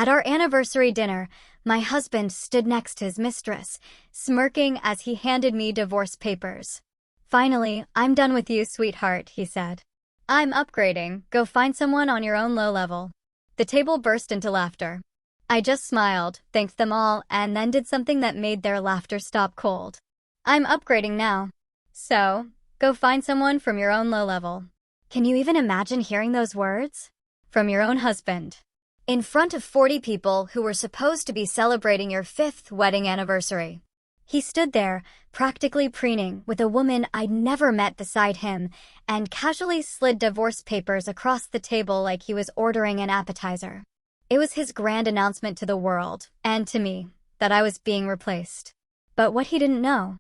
At our anniversary dinner, my husband stood next to his mistress, smirking as he handed me divorce papers. "Finally, I'm done with you, sweetheart," he said. "I'm upgrading. Go find someone on your own low level." The table burst into laughter. I just smiled, thanked them all, and then did something that made their laughter stop cold. "I'm upgrading now. So, go find someone from your own low level." Can you even imagine hearing those words? From your own husband. In front of 40 people who were supposed to be celebrating your 5th wedding anniversary. He stood there, practically preening, with a woman I'd never met beside him, and casually slid divorce papers across the table like he was ordering an appetizer. It was his grand announcement to the world, and to me, that I was being replaced. But what he didn't know,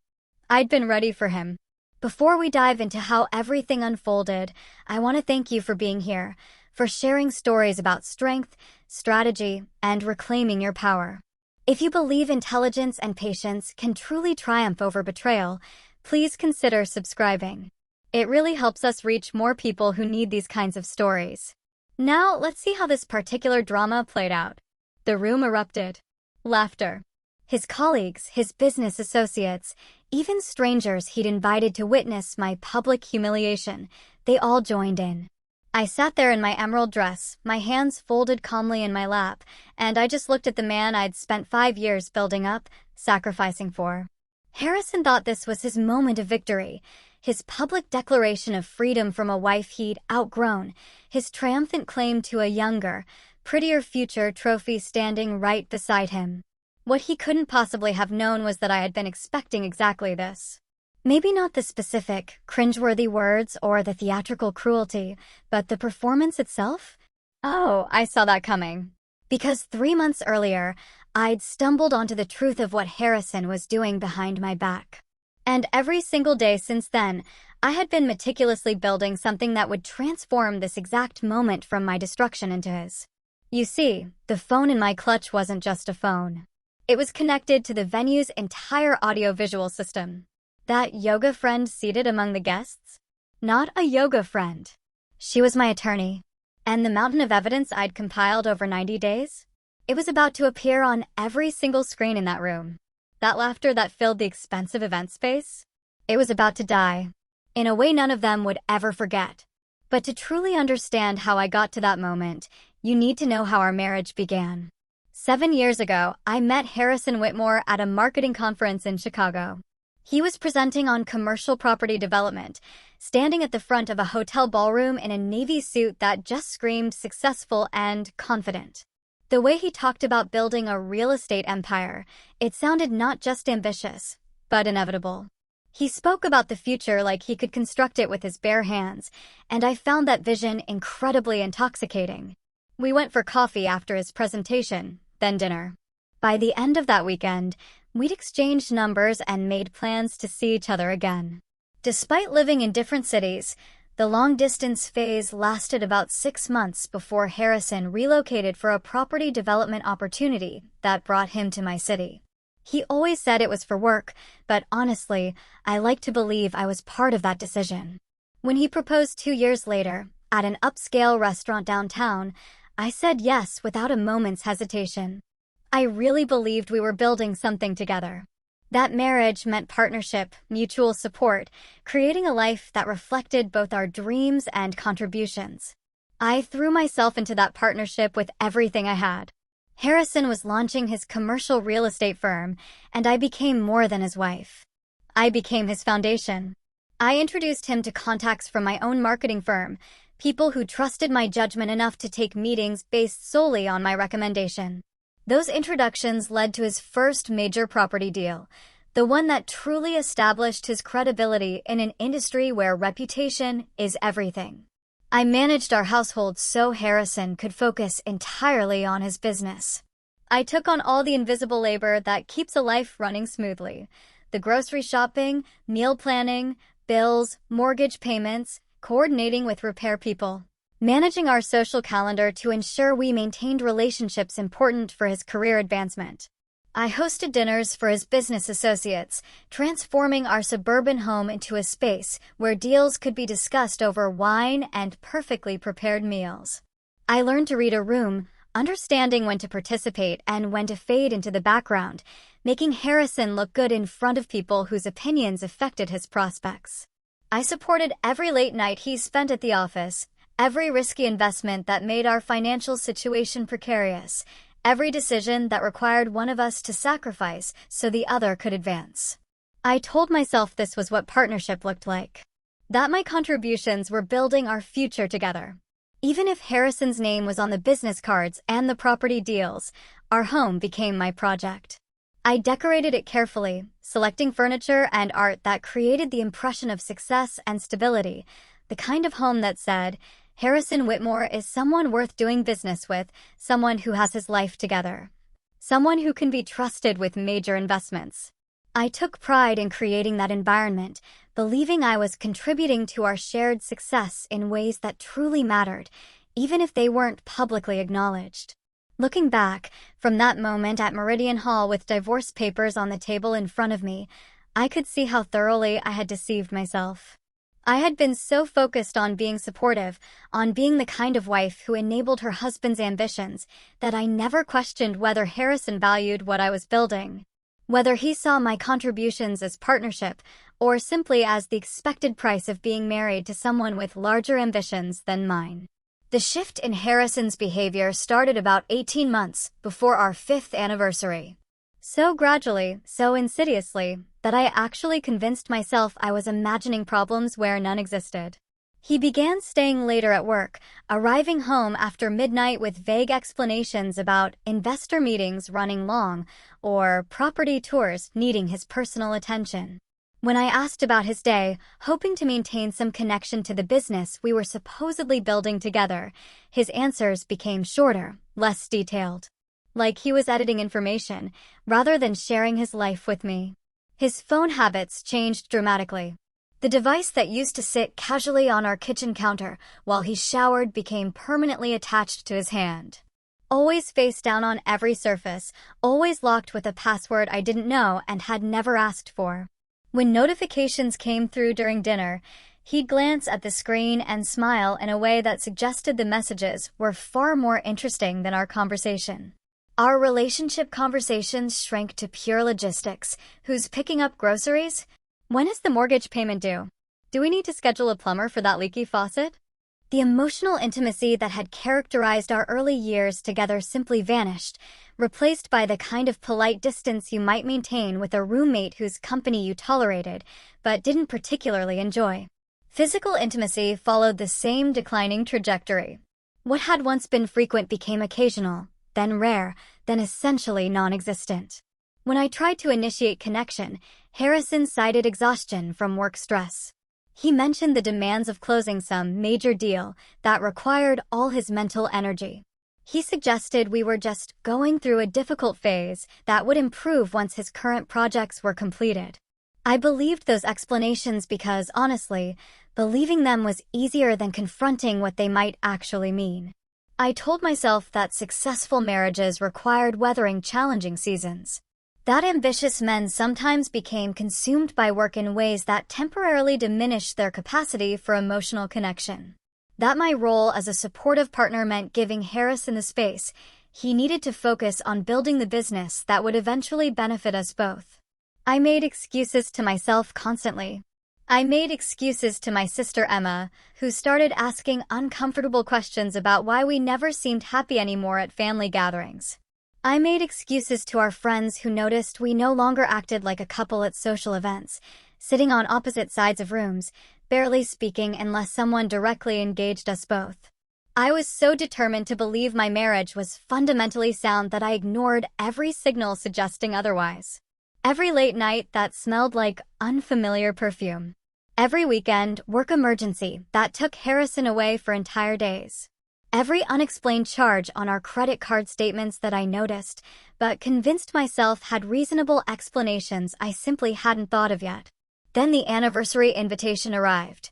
I'd been ready for him. Before we dive into how everything unfolded, I want to thank you for being here, for sharing stories about strength, strategy, and reclaiming your power. If you believe intelligence and patience can truly triumph over betrayal, please consider subscribing. It really helps us reach more people who need these kinds of stories. Now, let's see how this particular drama played out. The room erupted. Laughter. His colleagues, his business associates, even strangers he'd invited to witness my public humiliation, they all joined in. I sat there in my emerald dress, my hands folded calmly in my lap, and I just looked at the man I'd spent 5 years building up, sacrificing for. Harrison thought this was his moment of victory, his public declaration of freedom from a wife he'd outgrown, his triumphant claim to a younger, prettier future trophy standing right beside him. What he couldn't possibly have known was that I had been expecting exactly this. Maybe not the specific, cringeworthy words or the theatrical cruelty, but the performance itself? Oh, I saw that coming. Because 3 months earlier, I'd stumbled onto the truth of what Harrison was doing behind my back. And every single day since then, I had been meticulously building something that would transform this exact moment from my destruction into his. You see, the phone in my clutch wasn't just a phone. It was connected to the venue's entire audiovisual system. That yoga friend seated among the guests? Not a yoga friend. She was my attorney. And the mountain of evidence I'd compiled over 90 days? It was about to appear on every single screen in that room. That laughter that filled the expensive event space? It was about to die. In a way none of them would ever forget. But to truly understand how I got to that moment, you need to know how our marriage began. 7 years ago, I met Harrison Whitmore at a marketing conference in Chicago. He was presenting on commercial property development, standing at the front of a hotel ballroom in a navy suit that just screamed successful and confident. The way he talked about building a real estate empire, it sounded not just ambitious, but inevitable. He spoke about the future like he could construct it with his bare hands, and I found that vision incredibly intoxicating. We went for coffee after his presentation, then dinner. By the end of that weekend, we'd exchanged numbers and made plans to see each other again. Despite living in different cities, the long-distance phase lasted about 6 months before Harrison relocated for a property development opportunity that brought him to my city. He always said it was for work, but honestly, I like to believe I was part of that decision. When he proposed 2 years later, at an upscale restaurant downtown, I said yes without a moment's hesitation. I really believed we were building something together. That marriage meant partnership, mutual support, creating a life that reflected both our dreams and contributions. I threw myself into that partnership with everything I had. Harrison was launching his commercial real estate firm, and I became more than his wife. I became his foundation. I introduced him to contacts from my own marketing firm, people who trusted my judgment enough to take meetings based solely on my recommendation. Those introductions led to his first major property deal, the one that truly established his credibility in an industry where reputation is everything. I managed our household so Harrison could focus entirely on his business. I took on all the invisible labor that keeps a life running smoothly. The grocery shopping, meal planning, bills, mortgage payments, coordinating with repair people. Managing our social calendar to ensure we maintained relationships important for his career advancement. I hosted dinners for his business associates, transforming our suburban home into a space where deals could be discussed over wine and perfectly prepared meals. I learned to read a room, understanding when to participate and when to fade into the background, making Harrison look good in front of people whose opinions affected his prospects. I supported every late night he spent at the office, every risky investment that made our financial situation precarious, every decision that required one of us to sacrifice so the other could advance. I told myself this was what partnership looked like, that my contributions were building our future together. Even if Harrison's name was on the business cards and the property deals, our home became my project. I decorated it carefully, selecting furniture and art that created the impression of success and stability, the kind of home that said, Harrison Whitmore is someone worth doing business with, someone who has his life together, someone who can be trusted with major investments. I took pride in creating that environment, believing I was contributing to our shared success in ways that truly mattered, even if they weren't publicly acknowledged. Looking back, from that moment at Meridian Hall with divorce papers on the table in front of me, I could see how thoroughly I had deceived myself. I had been so focused on being supportive, on being the kind of wife who enabled her husband's ambitions, that I never questioned whether Harrison valued what I was building. Whether he saw my contributions as partnership, or simply as the expected price of being married to someone with larger ambitions than mine. The shift in Harrison's behavior started about 18 months before our 5th anniversary. So gradually, so insidiously, that I actually convinced myself I was imagining problems where none existed. He began staying later at work, arriving home after midnight with vague explanations about investor meetings running long or property tours needing his personal attention. When I asked about his day, hoping to maintain some connection to the business we were supposedly building together, his answers became shorter, less detailed. Like he was editing information, rather than sharing his life with me. His phone habits changed dramatically. The device that used to sit casually on our kitchen counter while he showered became permanently attached to his hand. Always face down on every surface, always locked with a password I didn't know and had never asked for. When notifications came through during dinner, he'd glance at the screen and smile in a way that suggested the messages were far more interesting than our conversation. Our relationship conversations shrank to pure logistics. Who's picking up groceries? When is the mortgage payment due? Do we need to schedule a plumber for that leaky faucet? The emotional intimacy that had characterized our early years together simply vanished, replaced by the kind of polite distance you might maintain with a roommate whose company you tolerated, but didn't particularly enjoy. Physical intimacy followed the same declining trajectory. What had once been frequent became occasional, then rare, then essentially non-existent. When I tried to initiate connection, Harrison cited exhaustion from work stress. He mentioned the demands of closing some major deal that required all his mental energy. He suggested we were just going through a difficult phase that would improve once his current projects were completed. I believed those explanations because, honestly, believing them was easier than confronting what they might actually mean. I told myself that successful marriages required weathering challenging seasons. That ambitious men sometimes became consumed by work in ways that temporarily diminished their capacity for emotional connection. That my role as a supportive partner meant giving Harrison the space he needed to focus on building the business that would eventually benefit us both. I made excuses to myself constantly. I made excuses to my sister Emma, who started asking uncomfortable questions about why we never seemed happy anymore at family gatherings. I made excuses to our friends who noticed we no longer acted like a couple at social events, sitting on opposite sides of rooms, barely speaking unless someone directly engaged us both. I was so determined to believe my marriage was fundamentally sound that I ignored every signal suggesting otherwise. Every late night that smelled like unfamiliar perfume. Every weekend work emergency that took Harrison away for entire days. Every unexplained charge on our credit card statements that I noticed, but convinced myself had reasonable explanations I simply hadn't thought of yet. Then the anniversary invitation arrived.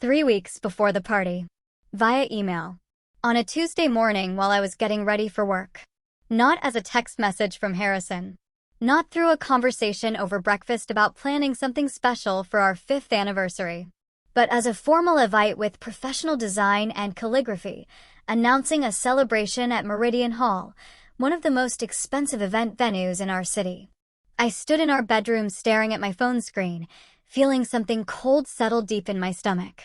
3 weeks before the party. Via email. On a Tuesday morning while I was getting ready for work. Not as a text message from Harrison. Not through a conversation over breakfast about planning something special for our 5th anniversary. But as a formal invite with professional design and calligraphy, announcing a celebration at Meridian Hall, one of the most expensive event venues in our city. I stood in our bedroom staring at my phone screen, feeling something cold settle deep in my stomach.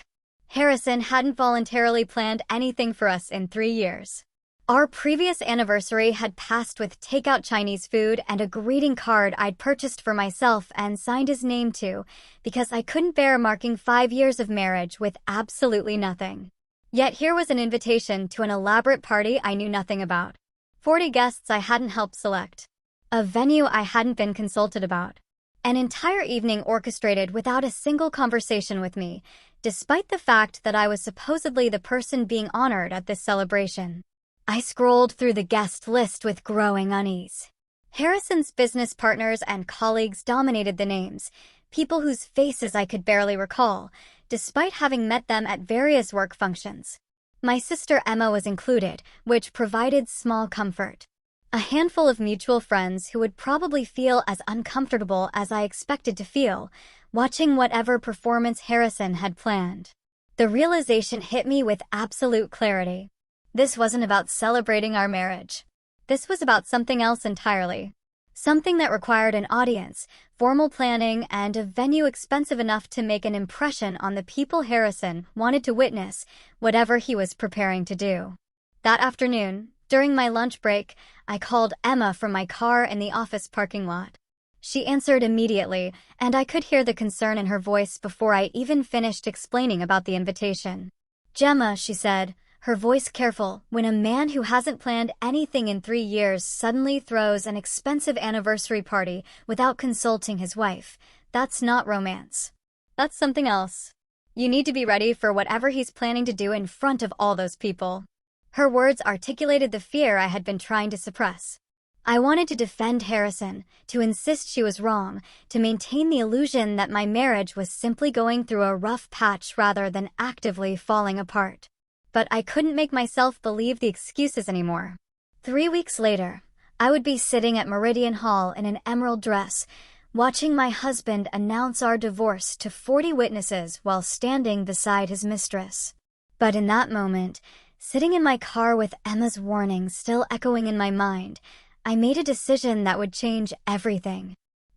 Harrison hadn't voluntarily planned anything for us in 3 years. Our previous anniversary had passed with takeout Chinese food and a greeting card I'd purchased for myself and signed his name to, because I couldn't bear marking 5 years of marriage with absolutely nothing. Yet here was an invitation to an elaborate party I knew nothing about. 40 guests I hadn't helped select. A venue I hadn't been consulted about. An entire evening orchestrated without a single conversation with me, despite the fact that I was supposedly the person being honored at this celebration. I scrolled through the guest list with growing unease. Harrison's business partners and colleagues dominated the names, people whose faces I could barely recall, despite having met them at various work functions. My sister Emma was included, which provided small comfort. A handful of mutual friends who would probably feel as uncomfortable as I expected to feel, watching whatever performance Harrison had planned. The realization hit me with absolute clarity. This wasn't about celebrating our marriage. This was about something else entirely. Something that required an audience, formal planning, and a venue expensive enough to make an impression on the people Harrison wanted to witness whatever he was preparing to do. That afternoon, during my lunch break, I called Emma from my car in the office parking lot. She answered immediately, and I could hear the concern in her voice before I even finished explaining about the invitation. "Gemma," she said, her voice careful, "when a man who hasn't planned anything in 3 years suddenly throws an expensive anniversary party without consulting his wife, that's not romance. That's something else. You need to be ready for whatever he's planning to do in front of all those people." Her words articulated the fear I had been trying to suppress. I wanted to defend Harrison, to insist she was wrong, to maintain the illusion that my marriage was simply going through a rough patch rather than actively falling apart. But I couldn't make myself believe the excuses anymore. 3 weeks later, I would be sitting at Meridian Hall in an emerald dress, watching my husband announce our divorce to 40 witnesses while standing beside his mistress. But in that moment, sitting in my car with Emma's warning still echoing in my mind, I made a decision that would change everything.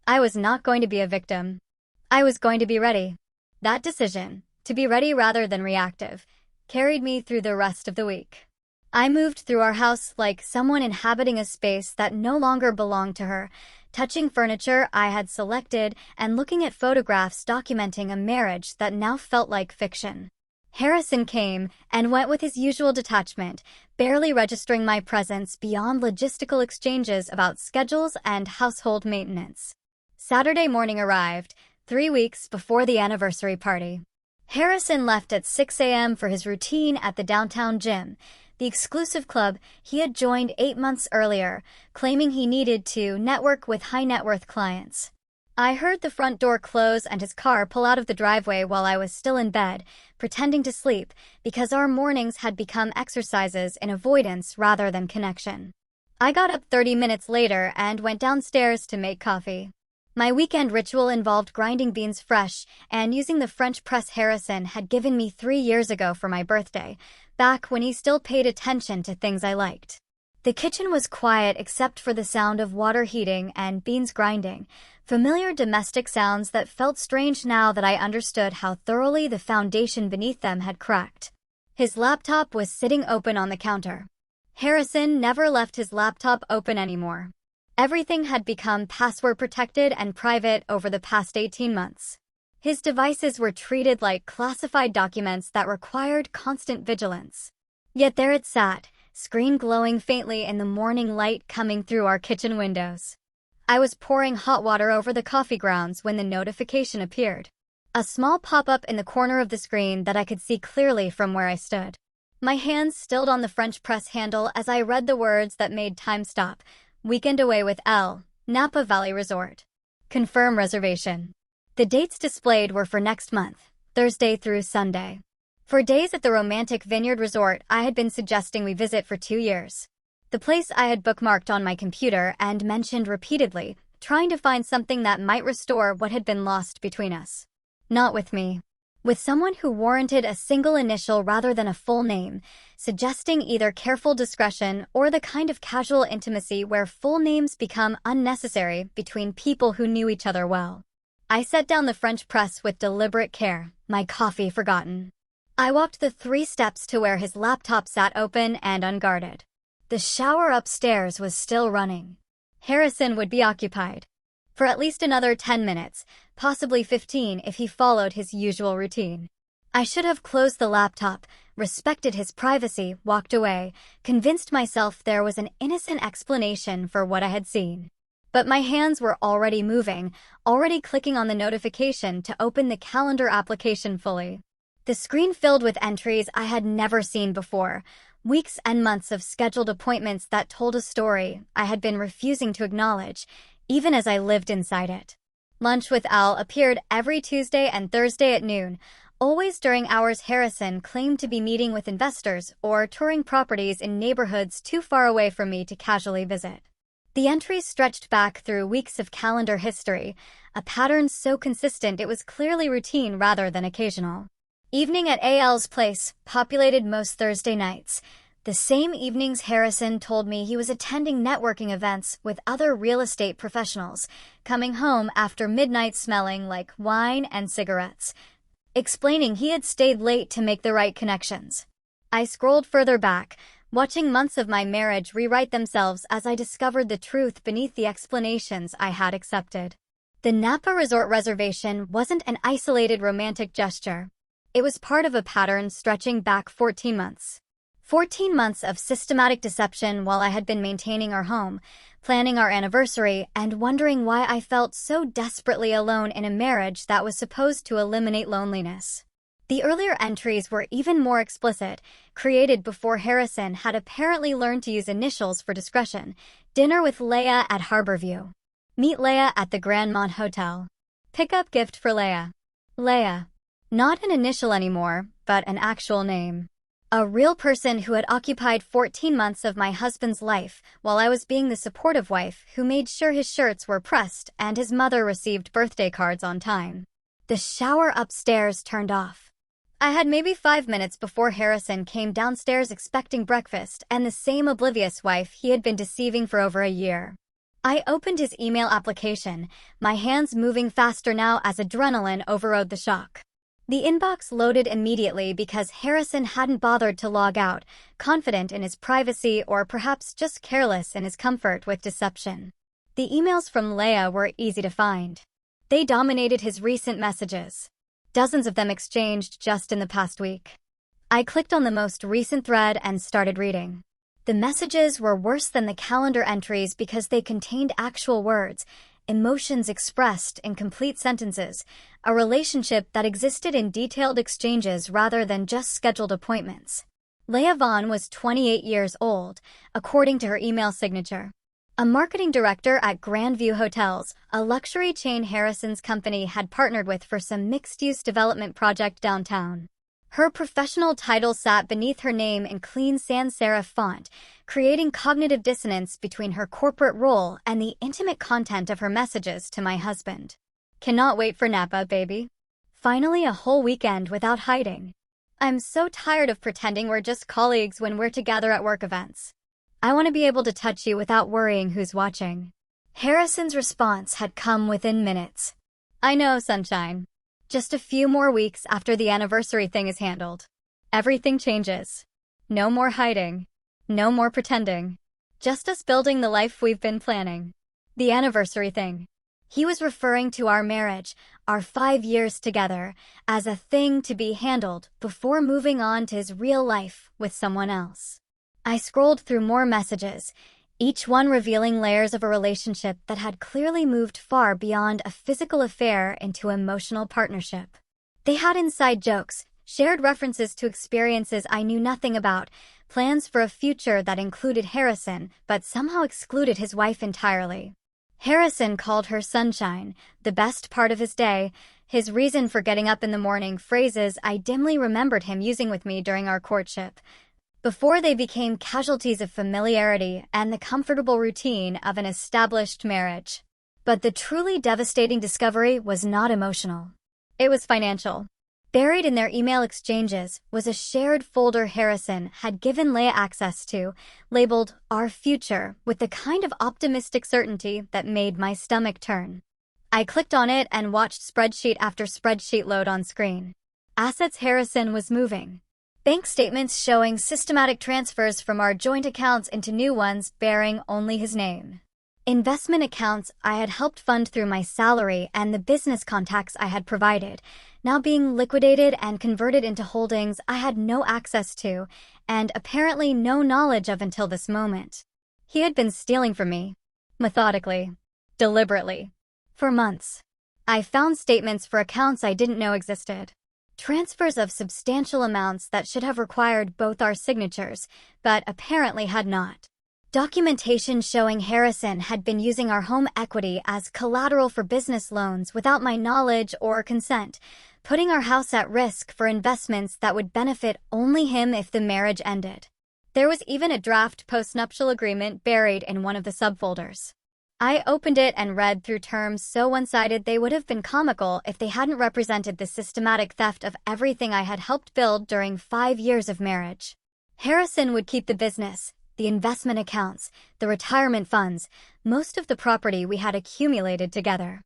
I was not going to be a victim. I was going to be ready. That decision, to be ready rather than reactive, carried me through the rest of the week. I moved through our house like someone inhabiting a space that no longer belonged to her, touching furniture I had selected and looking at photographs documenting a marriage that now felt like fiction. Harrison came and went with his usual detachment, barely registering my presence beyond logistical exchanges about schedules and household maintenance. Saturday morning arrived, 3 weeks before the anniversary party. Harrison left at 6 a.m. for his routine at the downtown gym, the exclusive club he had joined 8 months earlier, claiming he needed to network with high-net-worth clients. I heard the front door close and his car pull out of the driveway while I was still in bed, pretending to sleep, because our mornings had become exercises in avoidance rather than connection. I got up 30 minutes later and went downstairs to make coffee. My weekend ritual involved grinding beans fresh and using the French press Harrison had given me 3 years ago for my birthday, back when he still paid attention to things I liked. The kitchen was quiet except for the sound of water heating and beans grinding, familiar domestic sounds that felt strange now that I understood how thoroughly the foundation beneath them had cracked. His laptop was sitting open on the counter. Harrison never left his laptop open anymore. Everything had become password protected and private over the past 18 months. His devices were treated like classified documents that required constant vigilance. Yet there it sat, screen glowing faintly in the morning light coming through our kitchen windows. I was pouring hot water over the coffee grounds when the notification appeared. A small pop-up in the corner of the screen that I could see clearly from where I stood. My hands stilled on the French press handle as I read the words that made time stop. Weekend away with Elle, Napa Valley Resort. Confirm reservation. The dates displayed were for next month, Thursday through Sunday. For days at the romantic Vineyard Resort I had been suggesting we visit for 2 years. The place I had bookmarked on my computer and mentioned repeatedly, trying to find something that might restore what had been lost between us. Not with me. with someone who warranted a single initial rather than a full name, suggesting either careful discretion or the kind of casual intimacy where full names become unnecessary between people who knew each other well. I set down the French press with deliberate care, my coffee forgotten. I walked the 3 steps to where his laptop sat open and unguarded. The shower upstairs was still running. Harrison would be occupied for at least another 10 minutes, possibly 15 if he followed his usual routine. I should have closed the laptop, respected his privacy, walked away, convinced myself there was an innocent explanation for what I had seen. But my hands were already moving, already clicking on the notification to open the calendar application fully. The screen filled with entries I had never seen before, weeks and months of scheduled appointments that told a story I had been refusing to acknowledge, even as I lived inside it. Lunch with Al appeared every Tuesday and Thursday at noon, always during hours Harrison claimed to be meeting with investors or touring properties in neighborhoods too far away from me to casually visit. The entries stretched back through weeks of calendar history, a pattern so consistent it was clearly routine rather than occasional. Evening at AL's place, populated most Thursday nights. The same evenings Harrison told me he was attending networking events with other real estate professionals, coming home after midnight smelling like wine and cigarettes, explaining he had stayed late to make the right connections. I scrolled further back, watching months of my marriage rewrite themselves as I discovered the truth beneath the explanations I had accepted. The Napa Resort reservation wasn't an isolated romantic gesture. It was part of a pattern stretching back 14 months. 14 months of systematic deception while I had been maintaining our home, planning our anniversary, and wondering why I felt so desperately alone in a marriage that was supposed to eliminate loneliness. The earlier entries were even more explicit, created before Harrison had apparently learned to use initials for discretion. Dinner with Leia at Harborview. Meet Leia at the Grandmont Hotel. Pickup gift for Leia. Leia. Not an initial anymore, but an actual name. A real person who had occupied 14 months of my husband's life while I was being the supportive wife who made sure his shirts were pressed and his mother received birthday cards on time. The shower upstairs turned off. I had maybe 5 minutes before Harrison came downstairs expecting breakfast and the same oblivious wife he had been deceiving for over a year. I opened his email application, my hands moving faster now as adrenaline overrode the shock. The inbox loaded immediately because Harrison hadn't bothered to log out, confident in his privacy or perhaps just careless in his comfort with deception. The emails from Leia were easy to find. They dominated his recent messages. Dozens of them exchanged just in the past week. I clicked on the most recent thread and started reading. The messages were worse than the calendar entries because they contained actual words, emotions expressed in complete sentences, a relationship that existed in detailed exchanges rather than just scheduled appointments. Leia Vaughn was 28 years old, according to her email signature. A marketing director at Grandview Hotels, a luxury chain Harrison's company had partnered with for some mixed-use development project downtown. Her professional title sat beneath her name in clean sans serif font, creating cognitive dissonance between her corporate role and the intimate content of her messages to my husband. Cannot wait for Napa, baby. Finally, a whole weekend without hiding. I'm so tired of pretending we're just colleagues when we're together at work events. I want to be able to touch you without worrying who's watching. Harrison's response had come within minutes. I know, sunshine. Just a few more weeks after the anniversary thing is handled. Everything changes. No more hiding. No more pretending. Just us building the life we've been planning. The anniversary thing. He was referring to our marriage, our 5 years together, as a thing to be handled before moving on to his real life with someone else. I scrolled through more messages, each one revealing layers of a relationship that had clearly moved far beyond a physical affair into emotional partnership. They had inside jokes, shared references to experiences I knew nothing about, plans for a future that included Harrison but somehow excluded his wife entirely. Harrison called her sunshine, the best part of his day, his reason for getting up in the morning, phrases I dimly remembered him using with me during our courtship, before they became casualties of familiarity and the comfortable routine of an established marriage. But the truly devastating discovery was not emotional. It was financial. Buried in their email exchanges was a shared folder Harrison had given Leia access to, labeled Our Future, with the kind of optimistic certainty that made my stomach turn. I clicked on it and watched spreadsheet after spreadsheet load on screen. Assets Harrison was moving. Bank statements showing systematic transfers from our joint accounts into new ones bearing only his name. Investment accounts I had helped fund through my salary and the business contacts I had provided, now being liquidated and converted into holdings I had no access to and apparently no knowledge of until this moment. He had been stealing from me. Methodically. Deliberately. For months. I found statements for accounts I didn't know existed. Transfers of substantial amounts that should have required both our signatures, but apparently had not. Documentation showing Harrison had been using our home equity as collateral for business loans without my knowledge or consent, putting our house at risk for investments that would benefit only him if the marriage ended. There was even a draft postnuptial agreement buried in one of the subfolders. I opened it and read through terms so one-sided they would have been comical if they hadn't represented the systematic theft of everything I had helped build during 5 years of marriage. Harrison would keep the business, the investment accounts, the retirement funds, most of the property we had accumulated together.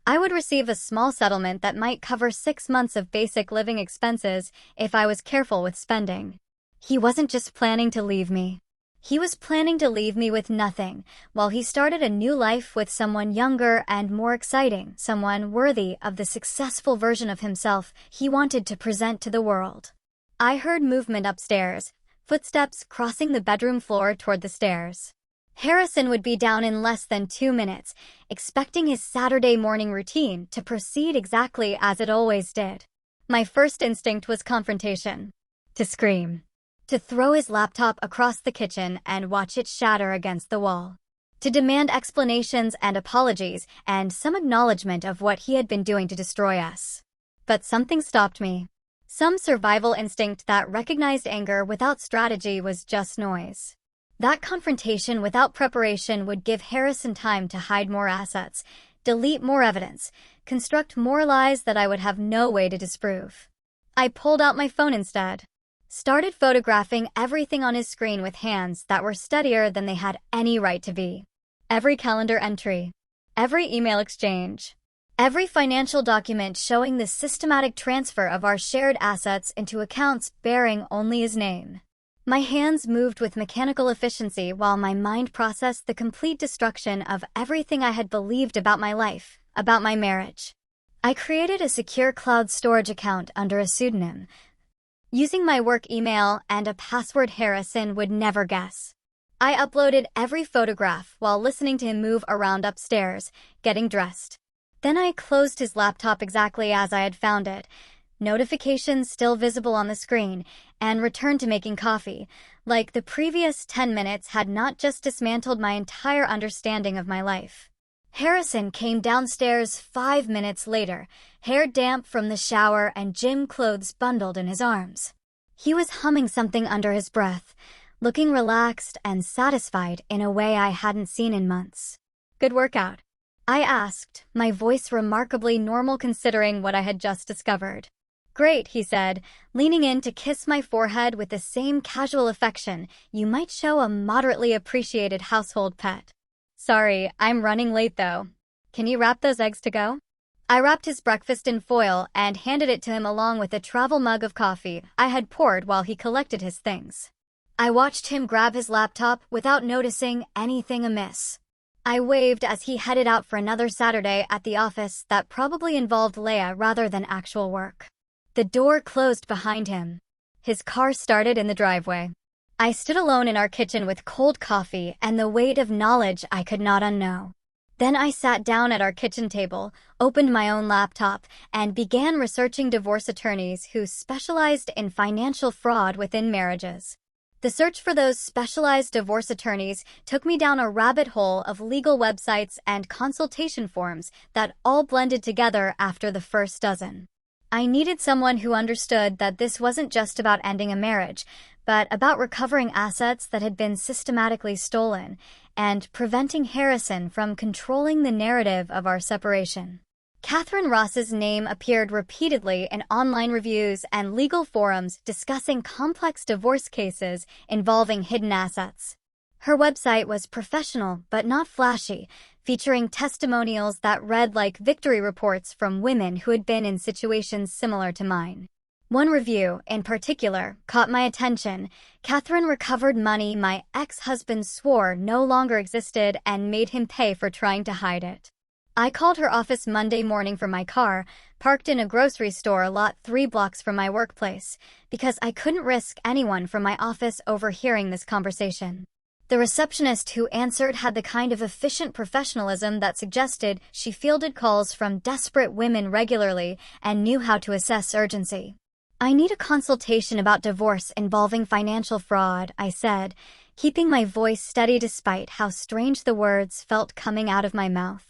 I would receive a small settlement that might cover 6 months of basic living expenses if I was careful with spending. He wasn't just planning to leave me. He was planning to leave me with nothing, while he started a new life with someone younger and more exciting, someone worthy of the successful version of himself he wanted to present to the world. I heard movement upstairs, footsteps crossing the bedroom floor toward the stairs. Harrison would be down in less than 2 minutes, expecting his Saturday morning routine to proceed exactly as it always did. My first instinct was confrontation. To scream. To throw his laptop across the kitchen and watch it shatter against the wall. To demand explanations and apologies and some acknowledgement of what he had been doing to destroy us. But something stopped me. Some survival instinct that recognized anger without strategy was just noise. That confrontation without preparation would give Harrison time to hide more assets, delete more evidence, construct more lies that I would have no way to disprove. I pulled out my phone instead. Started photographing everything on his screen with hands that were steadier than they had any right to be. Every calendar entry. Every email exchange. Every financial document showing the systematic transfer of our shared assets into accounts bearing only his name. My hands moved with mechanical efficiency while my mind processed the complete destruction of everything I had believed about my life, about my marriage. I created a secure cloud storage account under a pseudonym, using my work email and a password Harrison would never guess. I uploaded every photograph while listening to him move around upstairs, getting dressed. Then I closed his laptop exactly as I had found it, notifications still visible on the screen, and returned to making coffee, like the previous 10 minutes had not just dismantled my entire understanding of my life. Harrison came downstairs 5 minutes later, hair damp from the shower and gym clothes bundled in his arms. He was humming something under his breath, looking relaxed and satisfied in a way I hadn't seen in months. "Good workout?" I asked, my voice remarkably normal considering what I had just discovered. "Great," he said, leaning in to kiss my forehead with the same casual affection you might show a moderately appreciated household pet. "Sorry, I'm running late though. Can you wrap those eggs to go?" I wrapped his breakfast in foil and handed it to him along with a travel mug of coffee I had poured while he collected his things. I watched him grab his laptop without noticing anything amiss. I waved as he headed out for another Saturday at the office that probably involved Leia rather than actual work. The door closed behind him. His car started in the driveway. I stood alone in our kitchen with cold coffee and the weight of knowledge I could not unknow. Then I sat down at our kitchen table, opened my own laptop, and began researching divorce attorneys who specialized in financial fraud within marriages. The search for those specialized divorce attorneys took me down a rabbit hole of legal websites and consultation forms that all blended together after the first dozen. I needed someone who understood that this wasn't just about ending a marriage, but about recovering assets that had been systematically stolen and preventing Harrison from controlling the narrative of our separation. Catherine Ross's name appeared repeatedly in online reviews and legal forums discussing complex divorce cases involving hidden assets. Her website was professional but not flashy, featuring testimonials that read like victory reports from women who had been in situations similar to mine. One review, in particular, caught my attention. Catherine recovered money my ex-husband swore no longer existed and made him pay for trying to hide it. I called her office Monday morning from my car, parked in a grocery store lot 3 blocks from my workplace, because I couldn't risk anyone from my office overhearing this conversation. The receptionist who answered had the kind of efficient professionalism that suggested she fielded calls from desperate women regularly and knew how to assess urgency. "I need a consultation about divorce involving financial fraud," I said, keeping my voice steady despite how strange the words felt coming out of my mouth.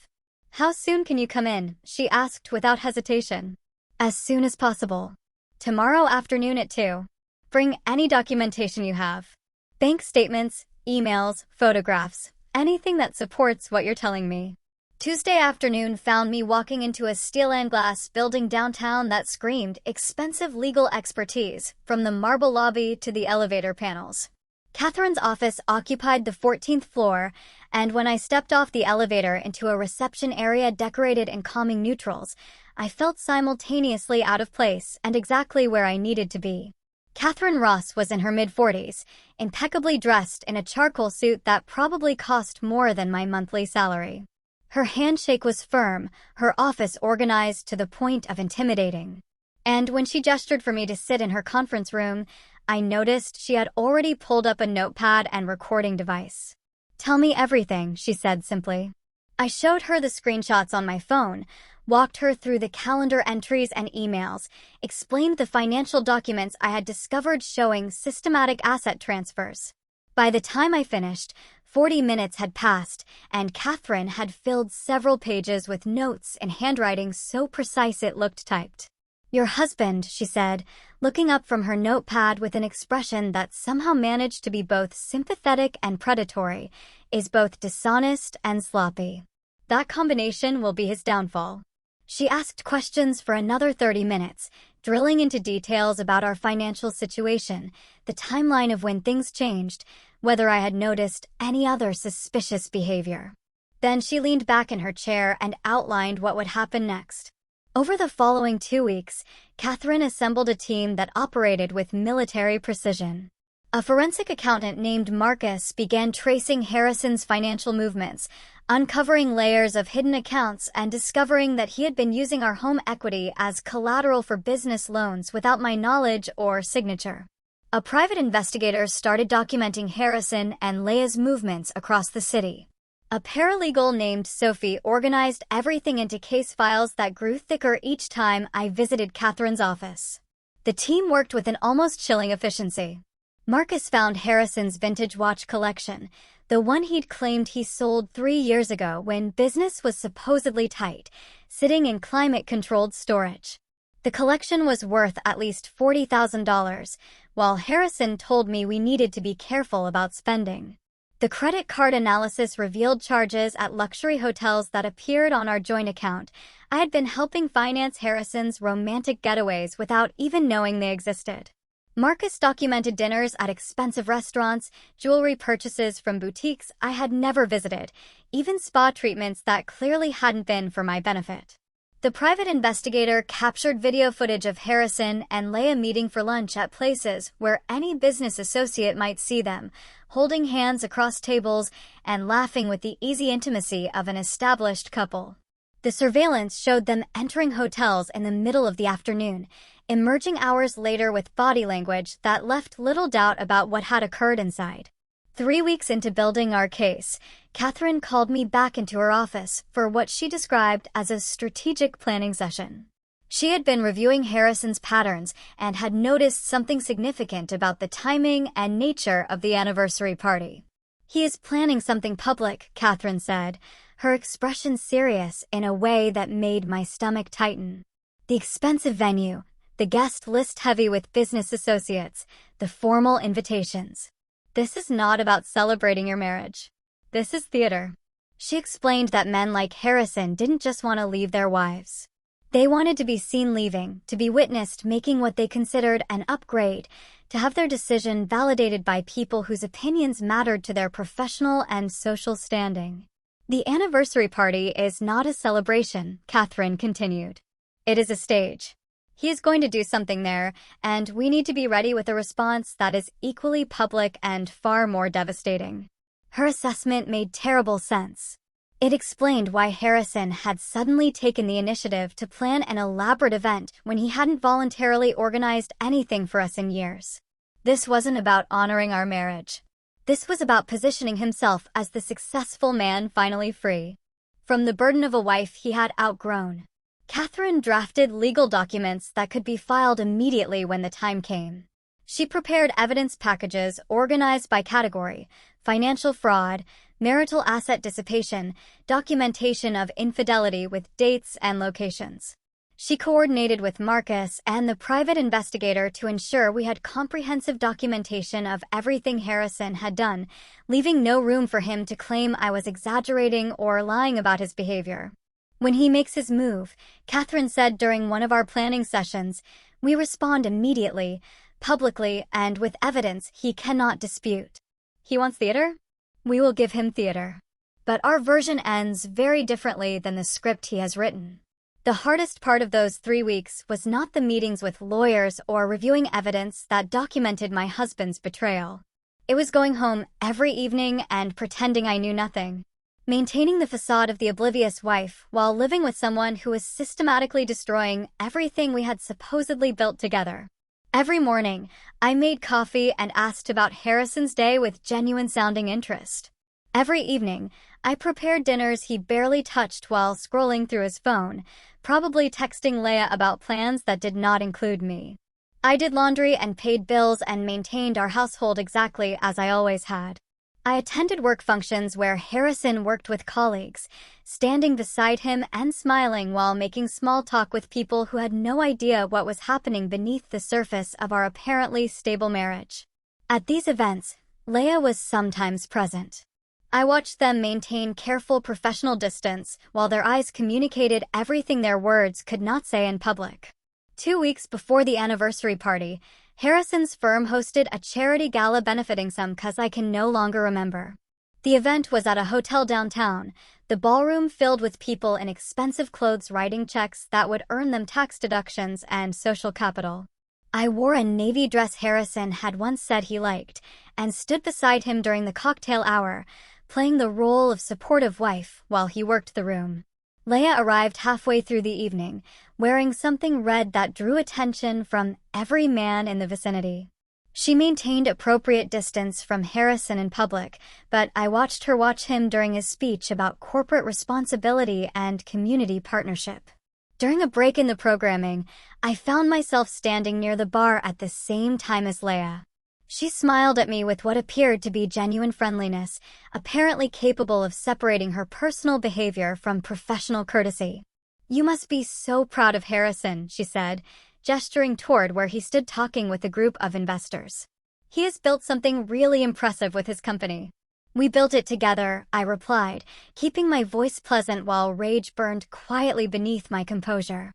"How soon can you come in?" she asked without hesitation. "As soon as possible. Tomorrow afternoon at 2. Bring any documentation you have. Bank statements, emails, photographs, anything that supports what you're telling me." Tuesday afternoon found me walking into a steel and glass building downtown that screamed expensive legal expertise, from the marble lobby to the elevator panels. Catherine's office occupied the 14th floor, and when I stepped off the elevator into a reception area decorated in calming neutrals, I felt simultaneously out of place and exactly where I needed to be. Catherine Ross was in her mid-40s, impeccably dressed in a charcoal suit that probably cost more than my monthly salary. Her handshake was firm, her office organized to the point of intimidating. And when she gestured for me to sit in her conference room, I noticed she had already pulled up a notepad and recording device. "Tell me everything," she said simply. I showed her the screenshots on my phone, walked her through the calendar entries and emails, explained the financial documents I had discovered showing systematic asset transfers. By the time I finished, 40 minutes had passed, and Catherine had filled several pages with notes in handwriting so precise it looked typed. "Your husband," she said, looking up from her notepad with an expression that somehow managed to be both sympathetic and predatory, "is both dishonest and sloppy. That combination will be his downfall." She asked questions for another 30 minutes, drilling into details about our financial situation, the timeline of when things changed, whether I had noticed any other suspicious behavior. Then she leaned back in her chair and outlined what would happen next. Over the following 2 weeks, Catherine assembled a team that operated with military precision. A forensic accountant named Marcus began tracing Harrison's financial movements, uncovering layers of hidden accounts and discovering that he had been using our home equity as collateral for business loans without my knowledge or signature. A private investigator started documenting Harrison and Leia's movements across the city. A paralegal named Sophie organized everything into case files that grew thicker each time I visited Catherine's office. The team worked with an almost chilling efficiency. Marcus found Harrison's vintage watch collection, the one he'd claimed he sold 3 years ago when business was supposedly tight, sitting in climate-controlled storage. The collection was worth at least $40,000, while Harrison told me we needed to be careful about spending. The credit card analysis revealed charges at luxury hotels that appeared on our joint account. I had been helping finance Harrison's romantic getaways without even knowing they existed. Marcus documented dinners at expensive restaurants, jewelry purchases from boutiques I had never visited, even spa treatments that clearly hadn't been for my benefit. The private investigator captured video footage of Harrison and Leia meeting for lunch at places where any business associate might see them, holding hands across tables and laughing with the easy intimacy of an established couple. The surveillance showed them entering hotels in the middle of the afternoon, emerging hours later with body language that left little doubt about what had occurred inside. 3 weeks into building our case, Catherine called me back into her office for what she described as a strategic planning session. She had been reviewing Harrison's patterns and had noticed something significant about the timing and nature of the anniversary party. "He is planning something public," Catherine said, her expression serious in a way that made my stomach tighten. "The expensive venue, the guest list heavy with business associates, the formal invitations. This is not about celebrating your marriage. This is theater." She explained that men like Harrison didn't just want to leave their wives. They wanted to be seen leaving, to be witnessed making what they considered an upgrade, to have their decision validated by people whose opinions mattered to their professional and social standing. The anniversary party is not a celebration, Catherine continued. It is a stage. He is going to do something there, and we need to be ready with a response that is equally public and far more devastating. Her assessment made terrible sense. It explained why Harrison had suddenly taken the initiative to plan an elaborate event when he hadn't voluntarily organized anything for us in years. This wasn't about honoring our marriage. This was about positioning himself as the successful man finally free from the burden of a wife he had outgrown. Catherine drafted legal documents that could be filed immediately when the time came. She prepared evidence packages organized by category: financial fraud, marital asset dissipation, documentation of infidelity with dates and locations. She coordinated with Marcus and the private investigator to ensure we had comprehensive documentation of everything Harrison had done, leaving no room for him to claim I was exaggerating or lying about his behavior. When he makes his move, Catherine said during one of our planning sessions, we respond immediately, publicly, and with evidence he cannot dispute. He wants theater? We will give him theater. But our version ends very differently than the script he has written. The hardest part of those 3 weeks was not the meetings with lawyers or reviewing evidence that documented my husband's betrayal. It was going home every evening and pretending I knew nothing. Maintaining the facade of the oblivious wife while living with someone who was systematically destroying everything we had supposedly built together. Every morning, I made coffee and asked about Harrison's day with genuine-sounding interest. Every evening, I prepared dinners he barely touched while scrolling through his phone, probably texting Leah about plans that did not include me. I did laundry and paid bills and maintained our household exactly as I always had. I attended work functions where Harrison worked with colleagues, standing beside him and smiling while making small talk with people who had no idea what was happening beneath the surface of our apparently stable marriage. At these events, Leah was sometimes present. I watched them maintain careful professional distance while their eyes communicated everything their words could not say in public. 2 weeks before the anniversary party, Harrison's firm hosted a charity gala benefiting some cause I can no longer remember. The event was at a hotel downtown, the ballroom filled with people in expensive clothes writing checks that would earn them tax deductions and social capital. I wore a navy dress Harrison had once said he liked, and stood beside him during the cocktail hour, playing the role of supportive wife while he worked the room. Leah arrived halfway through the evening, wearing something red that drew attention from every man in the vicinity. She maintained appropriate distance from Harrison in public, but I watched her watch him during his speech about corporate responsibility and community partnership. During a break in the programming, I found myself standing near the bar at the same time as Leah. She smiled at me with what appeared to be genuine friendliness, apparently capable of separating her personal behavior from professional courtesy. "You must be so proud of Harrison," she said, gesturing toward where he stood talking with a group of investors. "He has built something really impressive with his company." "We built it together," I replied, keeping my voice pleasant while rage burned quietly beneath my composure.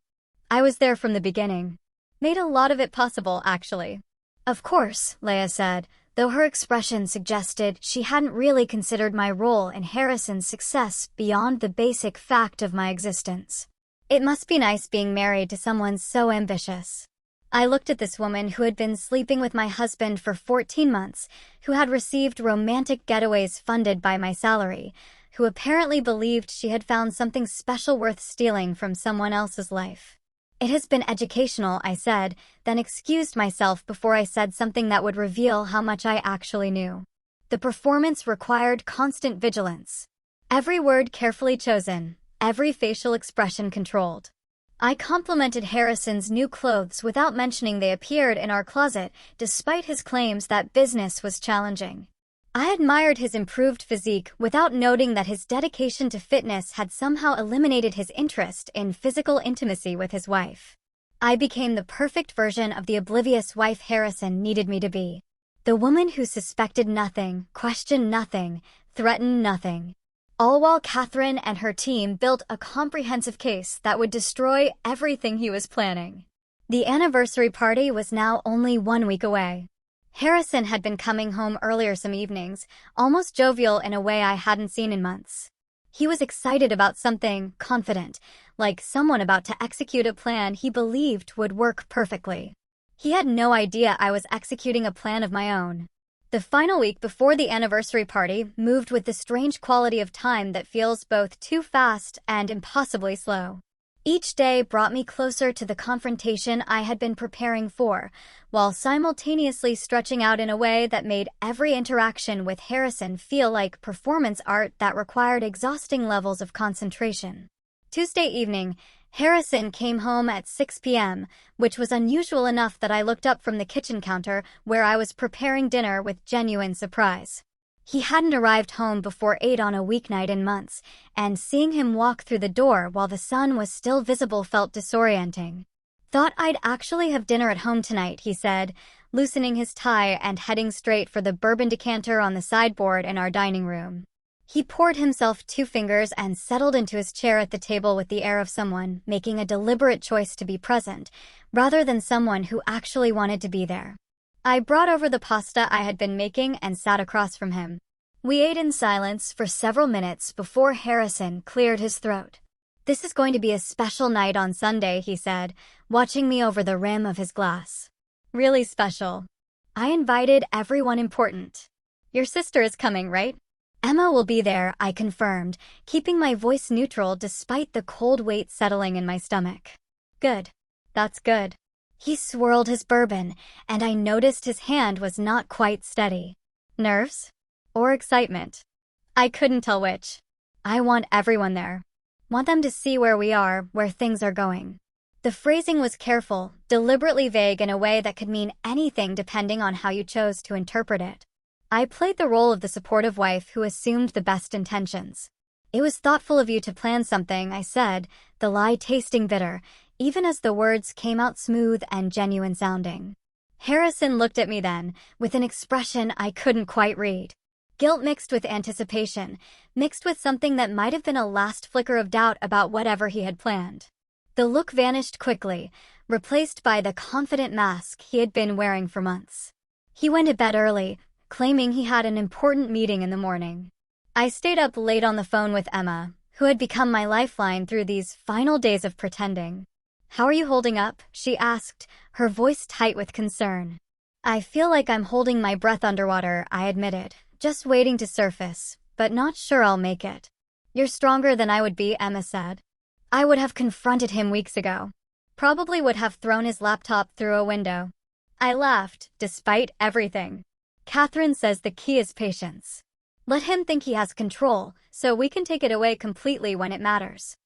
"I was there from the beginning. Made a lot of it possible, actually." "Of course," Leah said, though her expression suggested she hadn't really considered my role in Harrison's success beyond the basic fact of my existence. "It must be nice being married to someone so ambitious." I looked at this woman who had been sleeping with my husband for 14 months, who had received romantic getaways funded by my salary, who apparently believed she had found something special worth stealing from someone else's life. "It has been educational," I said, then excused myself before I said something that would reveal how much I actually knew. The performance required constant vigilance. Every word carefully chosen, every facial expression controlled. I complimented Harrison's new clothes without mentioning they appeared in our closet, despite his claims that business was challenging. I admired his improved physique without noting that his dedication to fitness had somehow eliminated his interest in physical intimacy with his wife. I became the perfect version of the oblivious wife Harrison needed me to be. The woman who suspected nothing, questioned nothing, threatened nothing. all while Catherine and her team built a comprehensive case that would destroy everything he was planning. The anniversary party was now only 1 week away. Harrison had been coming home earlier some evenings, almost jovial in a way I hadn't seen in months. He was excited about something, confident, like someone about to execute a plan he believed would work perfectly. He had no idea I was executing a plan of my own. The final week before the anniversary party moved with the strange quality of time that feels both too fast and impossibly slow. Each day brought me closer to the confrontation I had been preparing for, while simultaneously stretching out in a way that made every interaction with Harrison feel like performance art that required exhausting levels of concentration. Tuesday evening, Harrison came home at 6 p.m., which was unusual enough that I looked up from the kitchen counter where I was preparing dinner with genuine surprise. He hadn't arrived home before 8 on a weeknight in months, and seeing him walk through the door while the sun was still visible felt disorienting. "Thought I'd actually have dinner at home tonight," he said, loosening his tie and heading straight for the bourbon decanter on the sideboard in our dining room. He poured himself 2 fingers and settled into his chair at the table with the air of someone making a deliberate choice to be present, rather than someone who actually wanted to be there. I brought over the pasta I had been making and sat across from him. We ate in silence for several minutes before Harrison cleared his throat. "This is going to be a special night on Sunday," he said, watching me over the rim of his glass. "Really special. I invited everyone important. Your sister is coming, right?" "Emma will be there," I confirmed, keeping my voice neutral despite the cold weight settling in my stomach. "Good. That's good." He swirled his bourbon, and I noticed his hand was not quite steady. Nerves? Or excitement? I couldn't tell which. "I want everyone there. Want them to see where we are, where things are going." The phrasing was careful, deliberately vague in a way that could mean anything depending on how you chose to interpret it. I played the role of the supportive wife who assumed the best intentions. "It was thoughtful of you to plan something," I said, the lie tasting bitter, even as the words came out smooth and genuine sounding. Harrison looked at me then, with an expression I couldn't quite read. Guilt mixed with anticipation, mixed with something that might have been a last flicker of doubt about whatever he had planned. The look vanished quickly, replaced by the confident mask he had been wearing for months. He went to bed early, claiming he had an important meeting in the morning. I stayed up late on the phone with Emma, who had become my lifeline through these final days of pretending. "How are you holding up?" she asked, her voice tight with concern. "I feel like I'm holding my breath underwater," I admitted, "just waiting to surface, but not sure I'll make it." "You're stronger than I would be," Emma said. I would have confronted him weeks ago. Probably would have thrown his laptop through a window. I laughed, despite everything. "Catherine says the key is patience. Let him think he has control, so we can take it away completely when it matters."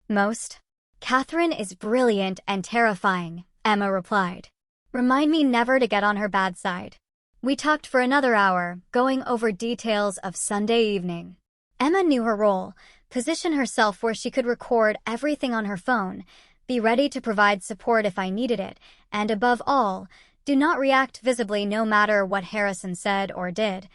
"Most. Catherine is brilliant and terrifying," Emma replied. "Remind me never to get on her bad side." We talked for another hour, going over details of Sunday evening. Emma knew her role, position herself where she could record everything on her phone, be ready to provide support if I needed it, and above all, do not react visibly no matter what Harrison said or did,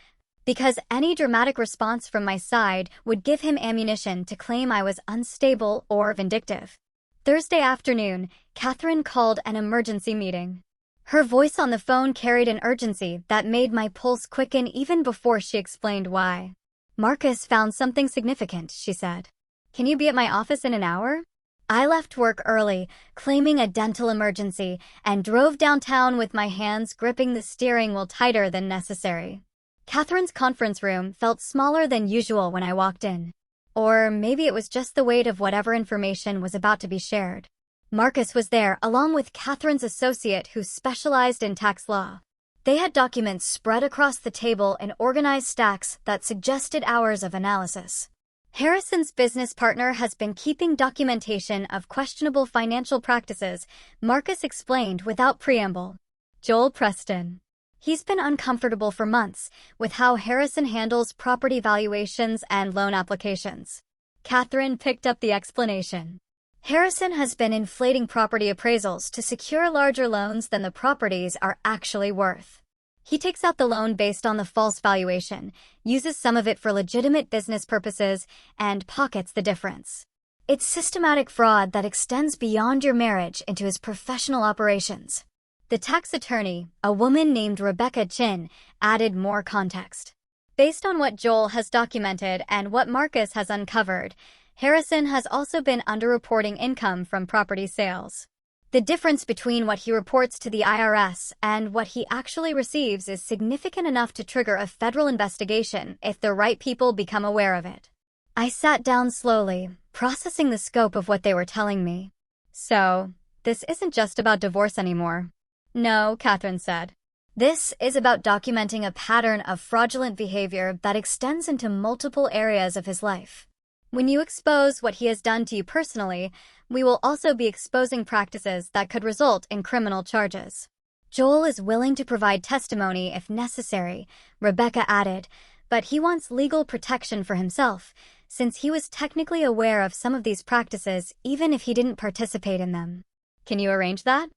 because any dramatic response from my side would give him ammunition to claim I was unstable or vindictive. Thursday afternoon, Catherine called an emergency meeting. Her voice on the phone carried an urgency that made my pulse quicken even before she explained why. "Marcus found something significant," she said. "Can you be at my office in an hour?" I left work early, claiming a dental emergency, and drove downtown with my hands gripping the steering wheel tighter than necessary. Catherine's conference room felt smaller than usual when I walked in. Or maybe it was just the weight of whatever information was about to be shared. Marcus was there, along with Catherine's associate who specialized in tax law. They had documents spread across the table in organized stacks that suggested hours of analysis. Harrison's business partner has been keeping documentation of questionable financial practices, Marcus explained without preamble. Joel Preston. He's been uncomfortable for months with how Harrison handles property valuations and loan applications. Catherine picked up the explanation. Harrison has been inflating property appraisals to secure larger loans than the properties are actually worth. He takes out the loan based on the false valuation, uses some of it for legitimate business purposes, and pockets the difference. It's systematic fraud that extends beyond your marriage into his professional operations. The tax attorney, a woman named Rebecca Chin, added more context. Based on what Joel has documented and what Marcus has uncovered, Harrison has also been underreporting income from property sales. The difference between what he reports to the IRS and what he actually receives is significant enough to trigger a federal investigation if the right people become aware of it. I sat down slowly, processing the scope of what they were telling me. So, this isn't just about divorce anymore. No, Catherine said. This is about documenting a pattern of fraudulent behavior that extends into multiple areas of his life. When you expose what he has done to you personally, we will also be exposing practices that could result in criminal charges. Joel is willing to provide testimony if necessary, Rebecca added, but he wants legal protection for himself, since he was technically aware of some of these practices even if he didn't participate in them. Can you arrange that?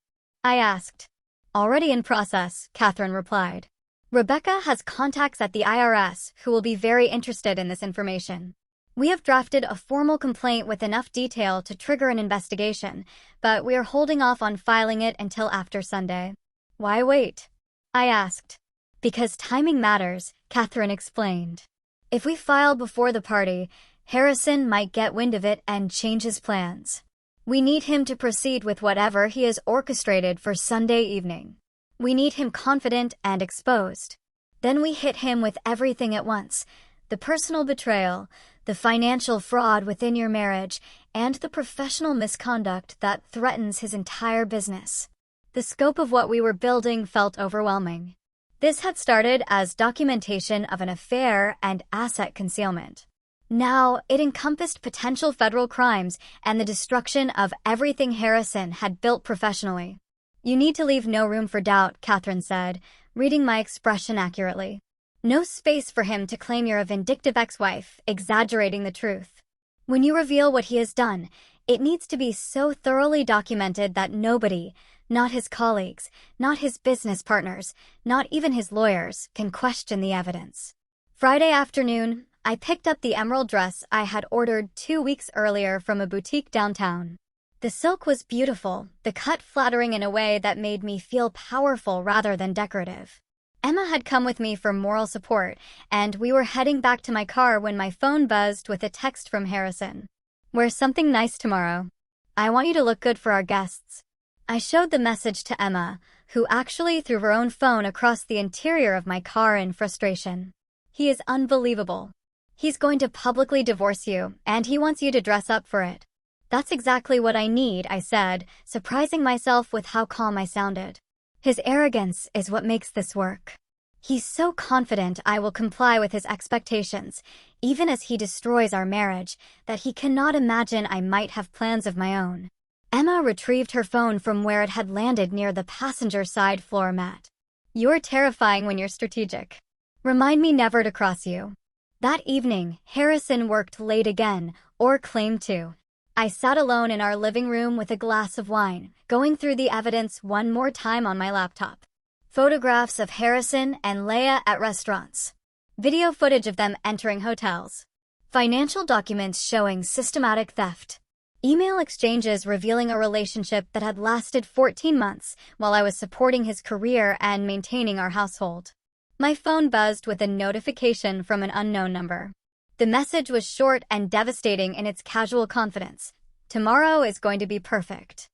I asked. Already in process, Catherine replied. Rebecca has contacts at the IRS who will be very interested in this information. We have drafted a formal complaint with enough detail to trigger an investigation, but we are holding off on filing it until after Sunday. Why wait? I asked. Because timing matters, Catherine explained. If we file before the party, Harrison might get wind of it and change his plans. We need him to proceed with whatever he has orchestrated for Sunday evening. We need him confident and exposed. Then we hit him with everything at once: the personal betrayal, the financial fraud within your marriage, and the professional misconduct that threatens his entire business. The scope of what we were building felt overwhelming. This had started as documentation of an affair and asset concealment. Now, it encompassed potential federal crimes and the destruction of everything Harrison had built professionally. You need to leave no room for doubt, Catherine said, reading my expression accurately. No space for him to claim you're a vindictive ex-wife, exaggerating the truth. When you reveal what he has done, it needs to be so thoroughly documented that nobody, not his colleagues, not his business partners, not even his lawyers, can question the evidence. Friday afternoon, I picked up the emerald dress I had ordered 2 weeks earlier from a boutique downtown. The silk was beautiful, the cut flattering in a way that made me feel powerful rather than decorative. Emma had come with me for moral support, and we were heading back to my car when my phone buzzed with a text from Harrison. Wear something nice tomorrow. I want you to look good for our guests. I showed the message to Emma, who actually threw her own phone across the interior of my car in frustration. He is unbelievable. He's going to publicly divorce you, and he wants you to dress up for it. That's exactly what I need, I said, surprising myself with how calm I sounded. His arrogance is what makes this work. He's so confident I will comply with his expectations, even as he destroys our marriage, that he cannot imagine I might have plans of my own. Emma retrieved her phone from where it had landed near the passenger side floor mat. You're terrifying when you're strategic. Remind me never to cross you. That evening, Harrison worked late again, or claimed to. I sat alone in our living room with a glass of wine, going through the evidence one more time on my laptop. Photographs of Harrison and Leah at restaurants. Video footage of them entering hotels. Financial documents showing systematic theft. Email exchanges revealing a relationship that had lasted 14 months while I was supporting his career and maintaining our household. My phone buzzed with a notification from an unknown number. The message was short and devastating in its casual confidence. Tomorrow is going to be perfect.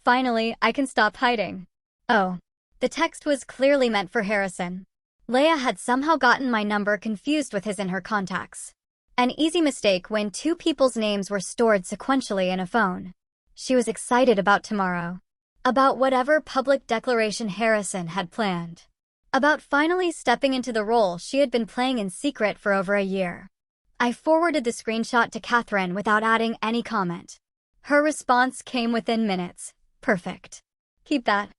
Finally, I can stop hiding. Oh. The text was clearly meant for Harrison. Leah had somehow gotten my number confused with his in her contacts. An easy mistake when two people's names were stored sequentially in a phone. She was excited about tomorrow. About whatever public declaration Harrison had planned. About finally stepping into the role she had been playing in secret for over a year. I forwarded the screenshot to Catherine without adding any comment. Her response came within minutes. Perfect. Keep that.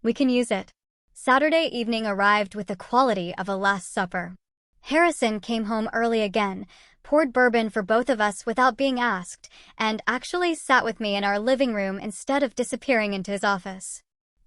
We can use it. Saturday evening arrived with the quality of a Last Supper. Harrison came home early again, poured bourbon for both of us without being asked, and actually sat with me in our living room instead of disappearing into his office.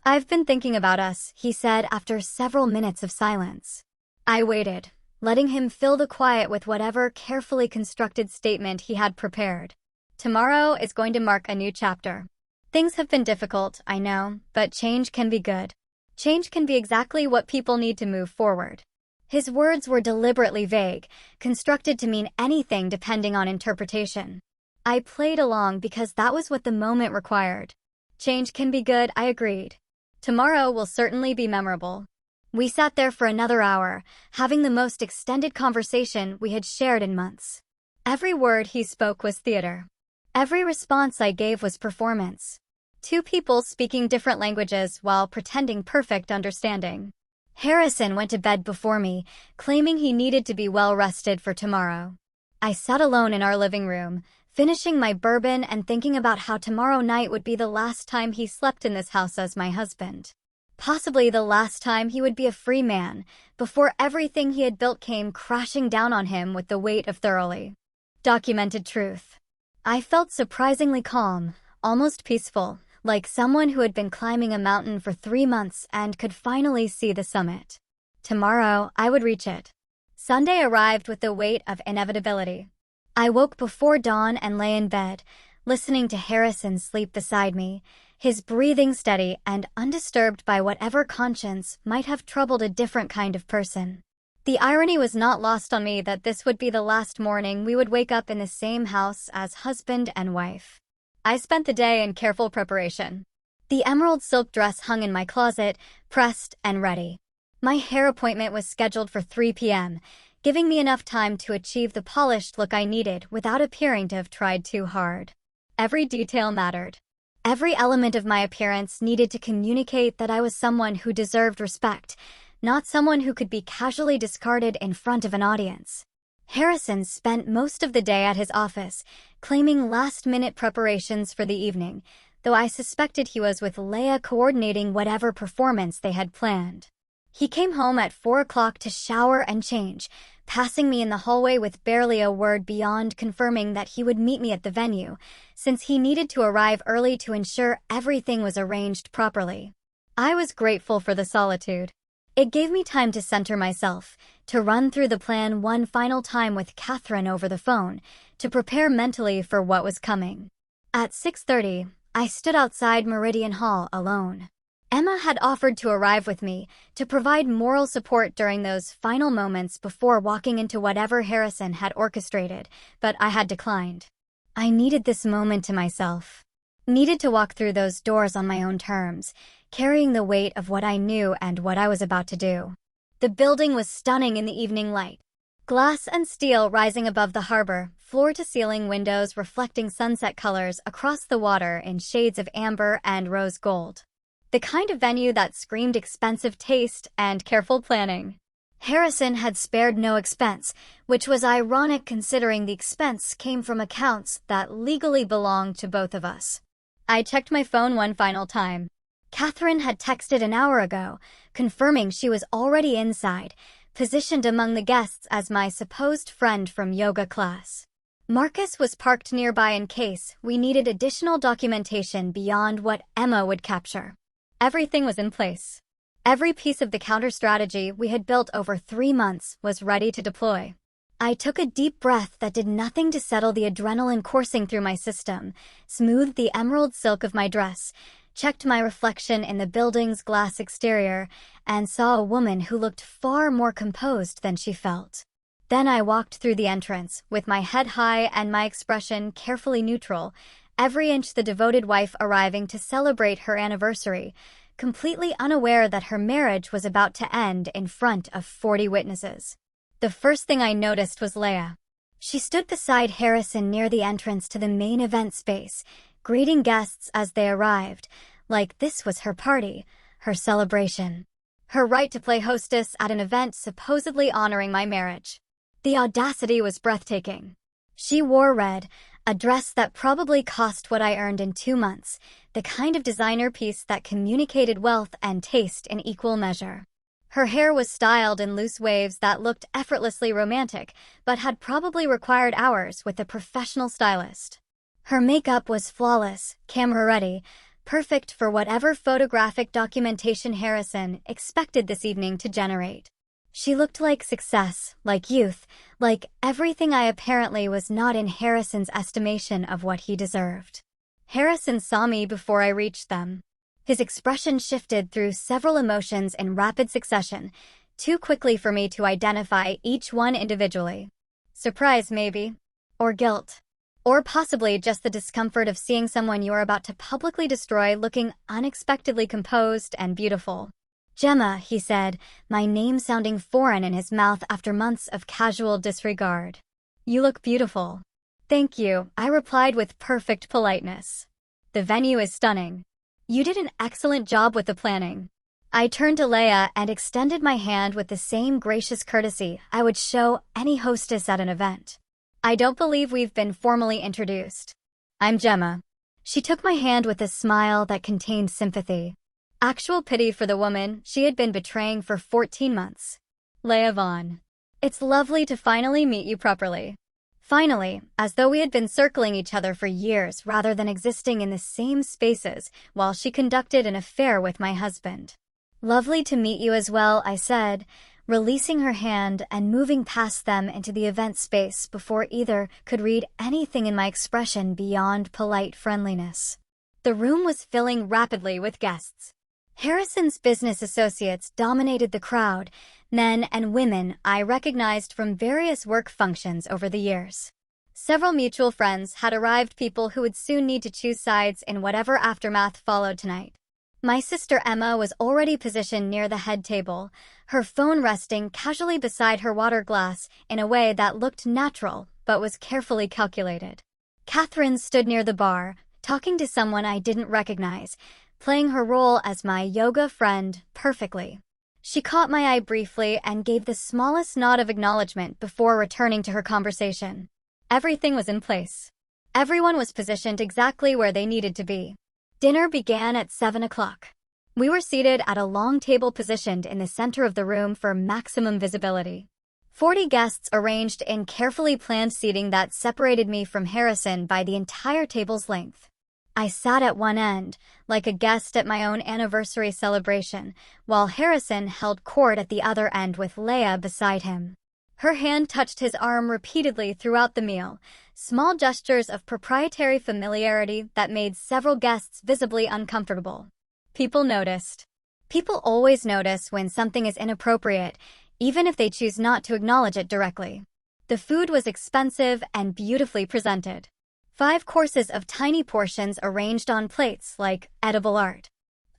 I've been thinking about us, he said after several minutes of silence. I waited, letting him fill the quiet with whatever carefully constructed statement he had prepared. Tomorrow is going to mark a new chapter. Things have been difficult, I know, but change can be good. Change can be exactly what people need to move forward. His words were deliberately vague, constructed to mean anything depending on interpretation. I played along because that was what the moment required. Change can be good, I agreed. Tomorrow will certainly be memorable. We sat there for another hour, having the most extended conversation we had shared in months. Every word he spoke was theater. Every response I gave was performance. Two people speaking different languages while pretending perfect understanding. Harrison went to bed before me, claiming he needed to be well rested for tomorrow. I sat alone in our living room, finishing my bourbon and thinking about how tomorrow night would be the last time he slept in this house as my husband. Possibly the last time he would be a free man, before everything he had built came crashing down on him with the weight of thoroughly documented truth. I felt surprisingly calm, almost peaceful, like someone who had been climbing a mountain for 3 months and could finally see the summit. Tomorrow, I would reach it. Sunday arrived with the weight of inevitability. I woke before dawn and lay in bed, listening to Harrison sleep beside me, his breathing steady and undisturbed by whatever conscience might have troubled a different kind of person. The irony was not lost on me that this would be the last morning we would wake up in the same house as husband and wife. I spent the day in careful preparation. The emerald silk dress hung in my closet, pressed and ready. My hair appointment was scheduled for 3 p.m., giving me enough time to achieve the polished look I needed without appearing to have tried too hard. Every detail mattered. Every element of my appearance needed to communicate that I was someone who deserved respect, not someone who could be casually discarded in front of an audience. Harrison spent most of the day at his office, claiming last-minute preparations for the evening, though I suspected he was with Leia coordinating whatever performance they had planned. He came home at 4 o'clock to shower and change, passing me in the hallway with barely a word beyond confirming that he would meet me at the venue, since he needed to arrive early to ensure everything was arranged properly. I was grateful for the solitude. It gave me time to center myself, to run through the plan one final time with Catherine over the phone, to prepare mentally for what was coming. At 6:30, I stood outside Meridian Hall alone. Emma had offered to arrive with me, to provide moral support during those final moments before walking into whatever Harrison had orchestrated, but I had declined. I needed this moment to myself. Needed to walk through those doors on my own terms, carrying the weight of what I knew and what I was about to do. The building was stunning in the evening light. Glass and steel rising above the harbor, floor-to-ceiling windows reflecting sunset colors across the water in shades of amber and rose gold. The kind of venue that screamed expensive taste and careful planning. Harrison had spared no expense, which was ironic considering the expense came from accounts that legally belonged to both of us. I checked my phone one final time. Catherine had texted an hour ago, confirming she was already inside, positioned among the guests as my supposed friend from yoga class. Marcus was parked nearby in case we needed additional documentation beyond what Emma would capture. Everything was in place. Every piece of the counter-strategy we had built over 3 months was ready to deploy. I took a deep breath that did nothing to settle the adrenaline coursing through my system, smoothed the emerald silk of my dress, checked my reflection in the building's glass exterior, and saw a woman who looked far more composed than she felt. Then I walked through the entrance, with my head high and my expression carefully neutral, every inch the devoted wife arriving to celebrate her anniversary, completely unaware that her marriage was about to end in front of 40 witnesses. The first thing I noticed was Leia. She stood beside Harrison near the entrance to the main event space, greeting guests as they arrived, like this was her party, her celebration. Her right to play hostess at an event supposedly honoring my marriage. The audacity was breathtaking. She wore red, a dress that probably cost what I earned in 2 months, the kind of designer piece that communicated wealth and taste in equal measure. Her hair was styled in loose waves that looked effortlessly romantic, but had probably required hours with a professional stylist. Her makeup was flawless, camera-ready, perfect for whatever photographic documentation Harrison expected this evening to generate. She looked like success, like youth, like everything I apparently was not in Harrison's estimation of what he deserved. Harrison saw me before I reached them. His expression shifted through several emotions in rapid succession, too quickly for me to identify each one individually. Surprise, maybe. Or guilt. Or possibly just the discomfort of seeing someone you're about to publicly destroy looking unexpectedly composed and beautiful. "Gemma," he said, my name sounding foreign in his mouth after months of casual disregard. "You look beautiful." "Thank you," I replied with perfect politeness. "The venue is stunning. You did an excellent job with the planning." I turned to Leia and extended my hand with the same gracious courtesy I would show any hostess at an event. "I don't believe we've been formally introduced. I'm Gemma." She took my hand with a smile that contained sympathy. Actual pity for the woman she had been betraying for 14 months. "Leia Vaughn. It's lovely to finally meet you properly." Finally, as though we had been circling each other for years rather than existing in the same spaces while she conducted an affair with my husband. "Lovely to meet you as well," I said, releasing her hand and moving past them into the event space before either could read anything in my expression beyond polite friendliness. The room was filling rapidly with guests. Harrison's business associates dominated the crowd, men and women I recognized from various work functions over the years. Several mutual friends had arrived, people who would soon need to choose sides in whatever aftermath followed tonight. My sister Emma was already positioned near the head table, her phone resting casually beside her water glass in a way that looked natural but was carefully calculated. Catherine stood near the bar, talking to someone I didn't recognize, playing her role as my yoga friend perfectly. She caught my eye briefly and gave the smallest nod of acknowledgement before returning to her conversation. Everything was in place. Everyone was positioned exactly where they needed to be. Dinner began at 7 o'clock. We were seated at a long table positioned in the center of the room for maximum visibility. 40 guests arranged in carefully planned seating that separated me from Harrison by the entire table's length. I sat at one end, like a guest at my own anniversary celebration, while Harrison held court at the other end with Leia beside him. Her hand touched his arm repeatedly throughout the meal, small gestures of proprietary familiarity that made several guests visibly uncomfortable. People noticed. People always notice when something is inappropriate, even if they choose not to acknowledge it directly. The food was expensive and beautifully presented. 5 courses of tiny portions arranged on plates like edible art.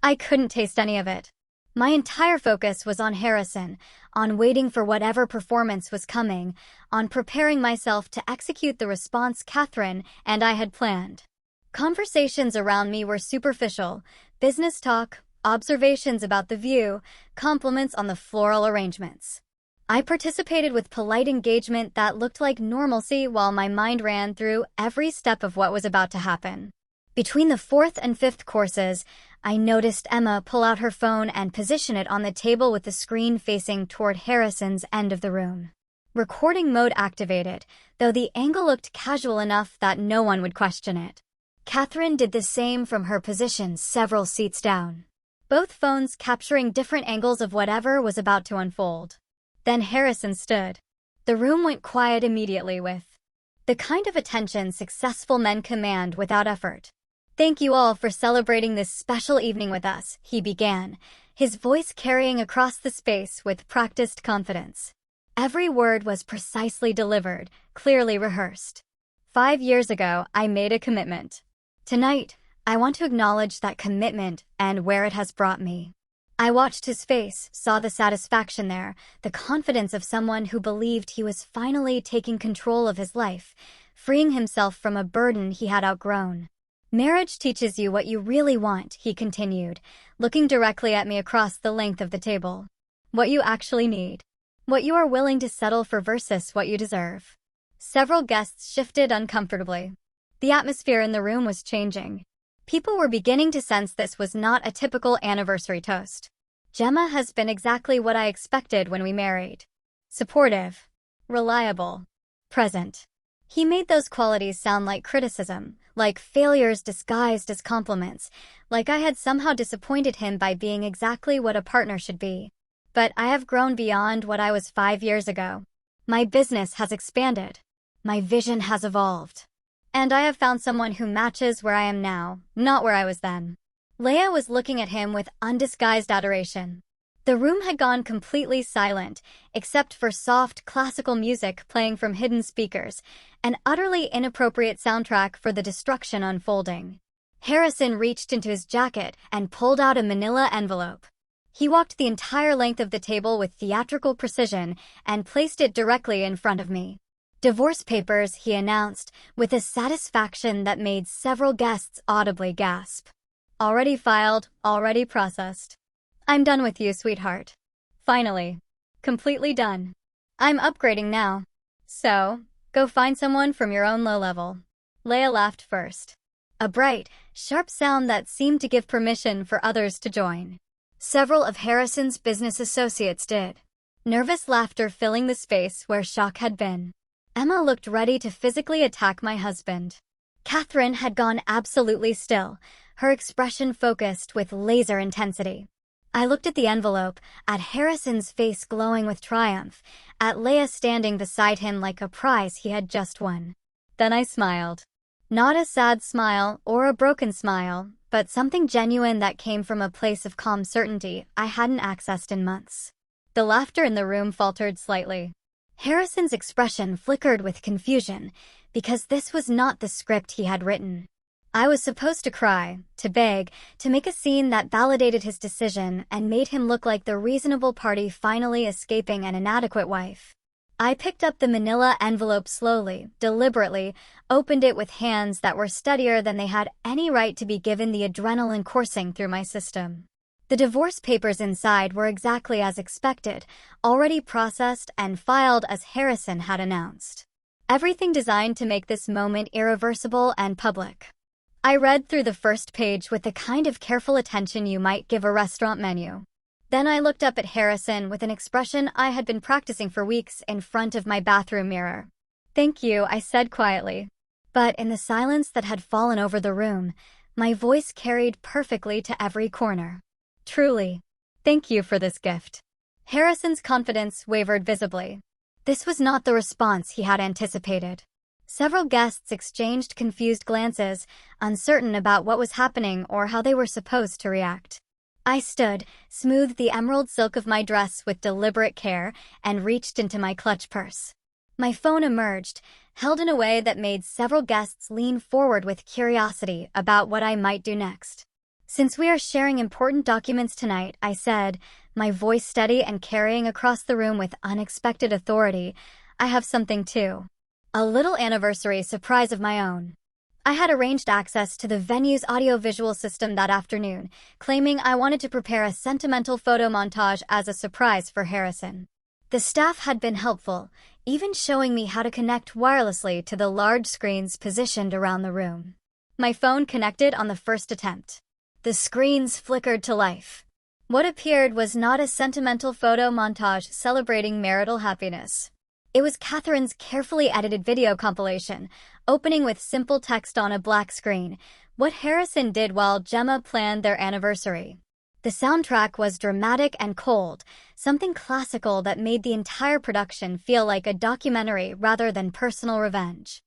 I couldn't taste any of it. My entire focus was on Harrison, on waiting for whatever performance was coming, on preparing myself to execute the response Catherine and I had planned. Conversations around me were superficial, business talk, observations about the view, compliments on the floral arrangements. I participated with polite engagement that looked like normalcy while my mind ran through every step of what was about to happen. Between the 4th and 5th courses, I noticed Emma pull out her phone and position it on the table with the screen facing toward Harrison's end of the room. Recording mode activated, though the angle looked casual enough that no one would question it. Catherine did the same from her position several seats down. Both phones capturing different angles of whatever was about to unfold. Then Harrison stood. The room went quiet immediately with the kind of attention successful men command without effort. "Thank you all for celebrating this special evening with us," he began, his voice carrying across the space with practiced confidence. Every word was precisely delivered, clearly rehearsed. 5 years ago, I made a commitment. Tonight, I want to acknowledge that commitment and where it has brought me. I watched his face, saw the satisfaction there, the confidence of someone who believed he was finally taking control of his life, freeing himself from a burden he had outgrown. "Marriage teaches you what you really want," he continued, looking directly at me across the length of the table. "What you actually need. What you are willing to settle for versus what you deserve." Several guests shifted uncomfortably. The atmosphere in the room was changing. People were beginning to sense this was not a typical anniversary toast. Gemma has been exactly what I expected when we married. Supportive. Reliable. Present. He made those qualities sound like criticism, like failures disguised as compliments, like I had somehow disappointed him by being exactly what a partner should be. But I have grown beyond what I was 5 years ago. My business has expanded. My vision has evolved. And I have found someone who matches where I am now, not where I was then. Leia was looking at him with undisguised adoration. The room had gone completely silent, except for soft, classical music playing from hidden speakers, an utterly inappropriate soundtrack for the destruction unfolding. Harrison reached into his jacket and pulled out a manila envelope. He walked the entire length of the table with theatrical precision and placed it directly in front of me. "Divorce papers," he announced, with a satisfaction that made several guests audibly gasp. "Already filed, already processed. I'm done with you, sweetheart. Finally. Completely done. I'm upgrading now. So, go find someone from your own low level." Leia laughed first. A bright, sharp sound that seemed to give permission for others to join. Several of Harrison's business associates did. Nervous laughter filling the space where shock had been. Emma looked ready to physically attack my husband. Catherine had gone absolutely still, her expression focused with laser intensity. I looked at the envelope, at Harrison's face glowing with triumph, at Leia standing beside him like a prize he had just won. Then I smiled. Not a sad smile or a broken smile, but something genuine that came from a place of calm certainty I hadn't accessed in months. The laughter in the room faltered slightly. Harrison's expression flickered with confusion, because this was not the script he had written. I was supposed to cry, to beg, to make a scene that validated his decision and made him look like the reasonable party finally escaping an inadequate wife. I picked up the manila envelope slowly, deliberately, opened it with hands that were steadier than they had any right to be given the adrenaline coursing through my system. The divorce papers inside were exactly as expected, already processed and filed as Harrison had announced. Everything designed to make this moment irreversible and public. I read through the first page with the kind of careful attention you might give a restaurant menu. Then I looked up at Harrison with an expression I had been practicing for weeks in front of my bathroom mirror. "Thank you," I said quietly. But in the silence that had fallen over the room, my voice carried perfectly to every corner. "Truly. Thank you for this gift." Harrison's confidence wavered visibly. This was not the response he had anticipated. Several guests exchanged confused glances, uncertain about what was happening or how they were supposed to react. I stood, smoothed the emerald silk of my dress with deliberate care, and reached into my clutch purse. My phone emerged, held in a way that made several guests lean forward with curiosity about what I might do next. "Since we are sharing important documents tonight," I said, my voice steady and carrying across the room with unexpected authority, "I have something too. A little anniversary surprise of my own." I had arranged access to the venue's audiovisual system that afternoon, claiming I wanted to prepare a sentimental photo montage as a surprise for Harrison. The staff had been helpful, even showing me how to connect wirelessly to the large screens positioned around the room. My phone connected on the first attempt. The screens flickered to life. What appeared was not a sentimental photo montage celebrating marital happiness. It was Catherine's carefully edited video compilation, opening with simple text on a black screen, what Harrison did while Gemma planned their anniversary. The soundtrack was dramatic and cold, something classical that made the entire production feel like a documentary rather than personal revenge.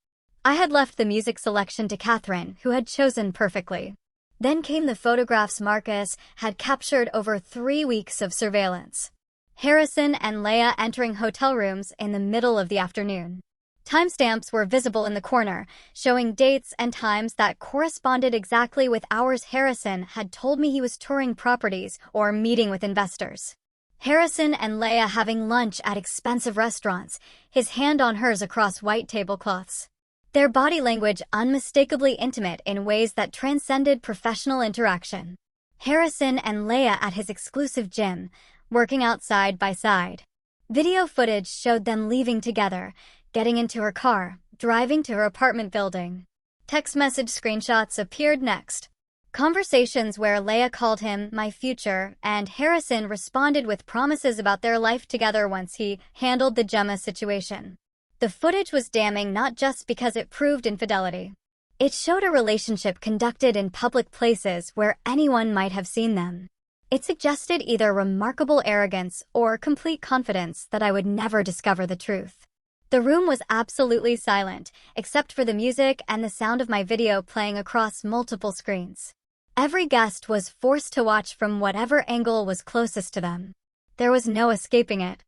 I had left the music selection to Catherine, who had chosen perfectly. Then came the photographs Marcus had captured over 3 weeks of surveillance. Harrison and Leia entering hotel rooms in the middle of the afternoon. Timestamps were visible in the corner, showing dates and times that corresponded exactly with hours Harrison had told me he was touring properties or meeting with investors. Harrison and Leia having lunch at expensive restaurants, his hand on hers across white tablecloths. Their body language unmistakably intimate in ways that transcended professional interaction. Harrison and Leia at his exclusive gym, working out side by side. Video footage showed them leaving together, getting into her car, driving to her apartment building. Text message screenshots appeared next. Conversations where Leia called him my future and Harrison responded with promises about their life together once he handled the Gemma situation. The footage was damning not just because it proved infidelity. It showed a relationship conducted in public places where anyone might have seen them. It suggested either remarkable arrogance or complete confidence that I would never discover the truth. The room was absolutely silent, except for the music and the sound of my video playing across multiple screens. Every guest was forced to watch from whatever angle was closest to them. There was no escaping it.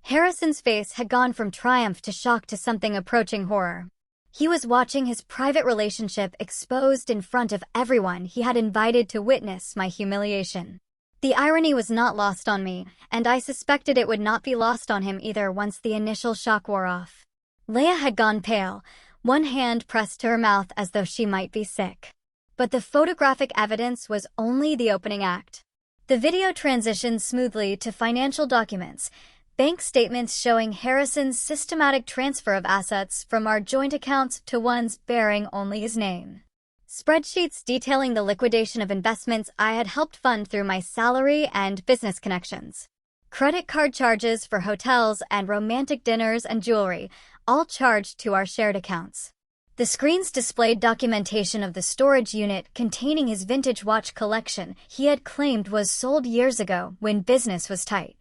Harrison's face had gone from triumph to shock to something approaching horror. He was watching his private relationship exposed in front of everyone he had invited to witness my humiliation. The irony was not lost on me, and I suspected it would not be lost on him either once the initial shock wore off. Leia had gone pale, one hand pressed to her mouth as though she might be sick. But the photographic evidence was only the opening act. The video transitioned smoothly to financial documents, bank statements showing Harrison's systematic transfer of assets from our joint accounts to ones bearing only his name. Spreadsheets detailing the liquidation of investments I had helped fund through my salary and business connections. Credit card charges for hotels and romantic dinners and jewelry, all charged to our shared accounts. The screens displayed documentation of the storage unit containing his vintage watch collection he had claimed was sold years ago when business was tight.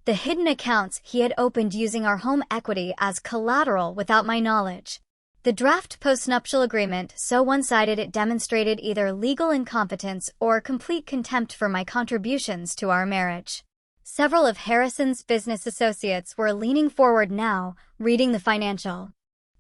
The hidden accounts he had opened using our home equity as collateral without my knowledge. The draft postnuptial agreement, so one-sided it demonstrated either legal incompetence or complete contempt for my contributions to our marriage. Several of Harrison's business associates were leaning forward now, reading the financial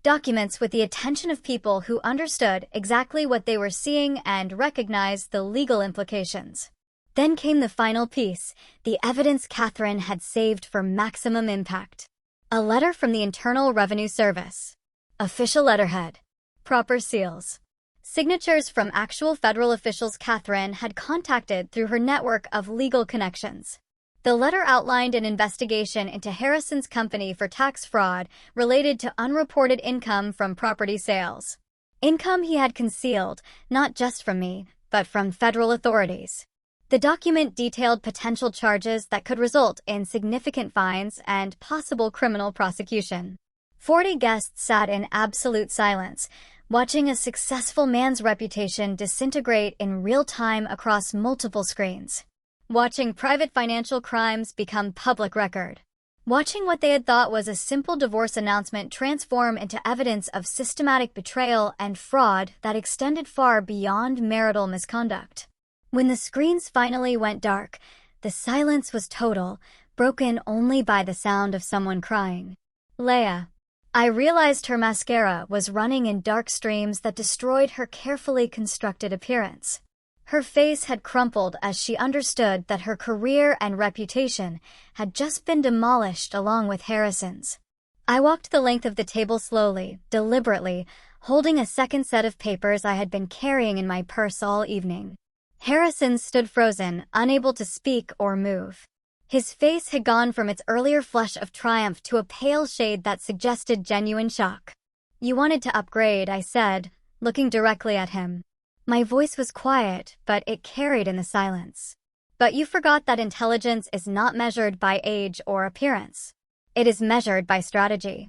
documents with the attention of people who understood exactly what they were seeing and recognized the legal implications. Then came the final piece, the evidence Catherine had saved for maximum impact. A letter from the Internal Revenue Service. Official letterhead. Proper seals. Signatures from actual federal officials Catherine had contacted through her network of legal connections. The letter outlined an investigation into Harrison's company for tax fraud related to unreported income from property sales. Income he had concealed, not just from me, but from federal authorities. The document detailed potential charges that could result in significant fines and possible criminal prosecution. 40 guests sat in absolute silence, watching a successful man's reputation disintegrate in real time across multiple screens. Watching private financial crimes become public record. Watching what they had thought was a simple divorce announcement transform into evidence of systematic betrayal and fraud that extended far beyond marital misconduct. When the screens finally went dark, the silence was total, broken only by the sound of someone crying. Leia. I realized her mascara was running in dark streams that destroyed her carefully constructed appearance. Her face had crumpled as she understood that her career and reputation had just been demolished along with Harrison's. I walked the length of the table slowly, deliberately, holding a second set of papers I had been carrying in my purse all evening. Harrison stood frozen, unable to speak or move. His face had gone from its earlier flush of triumph to a pale shade that suggested genuine shock. You wanted to upgrade, I said, looking directly at him. My voice was quiet, but it carried in the silence. But you forgot that intelligence is not measured by age or appearance. It is measured by strategy.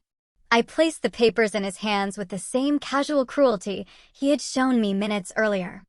I placed the papers in his hands with the same casual cruelty he had shown me minutes earlier.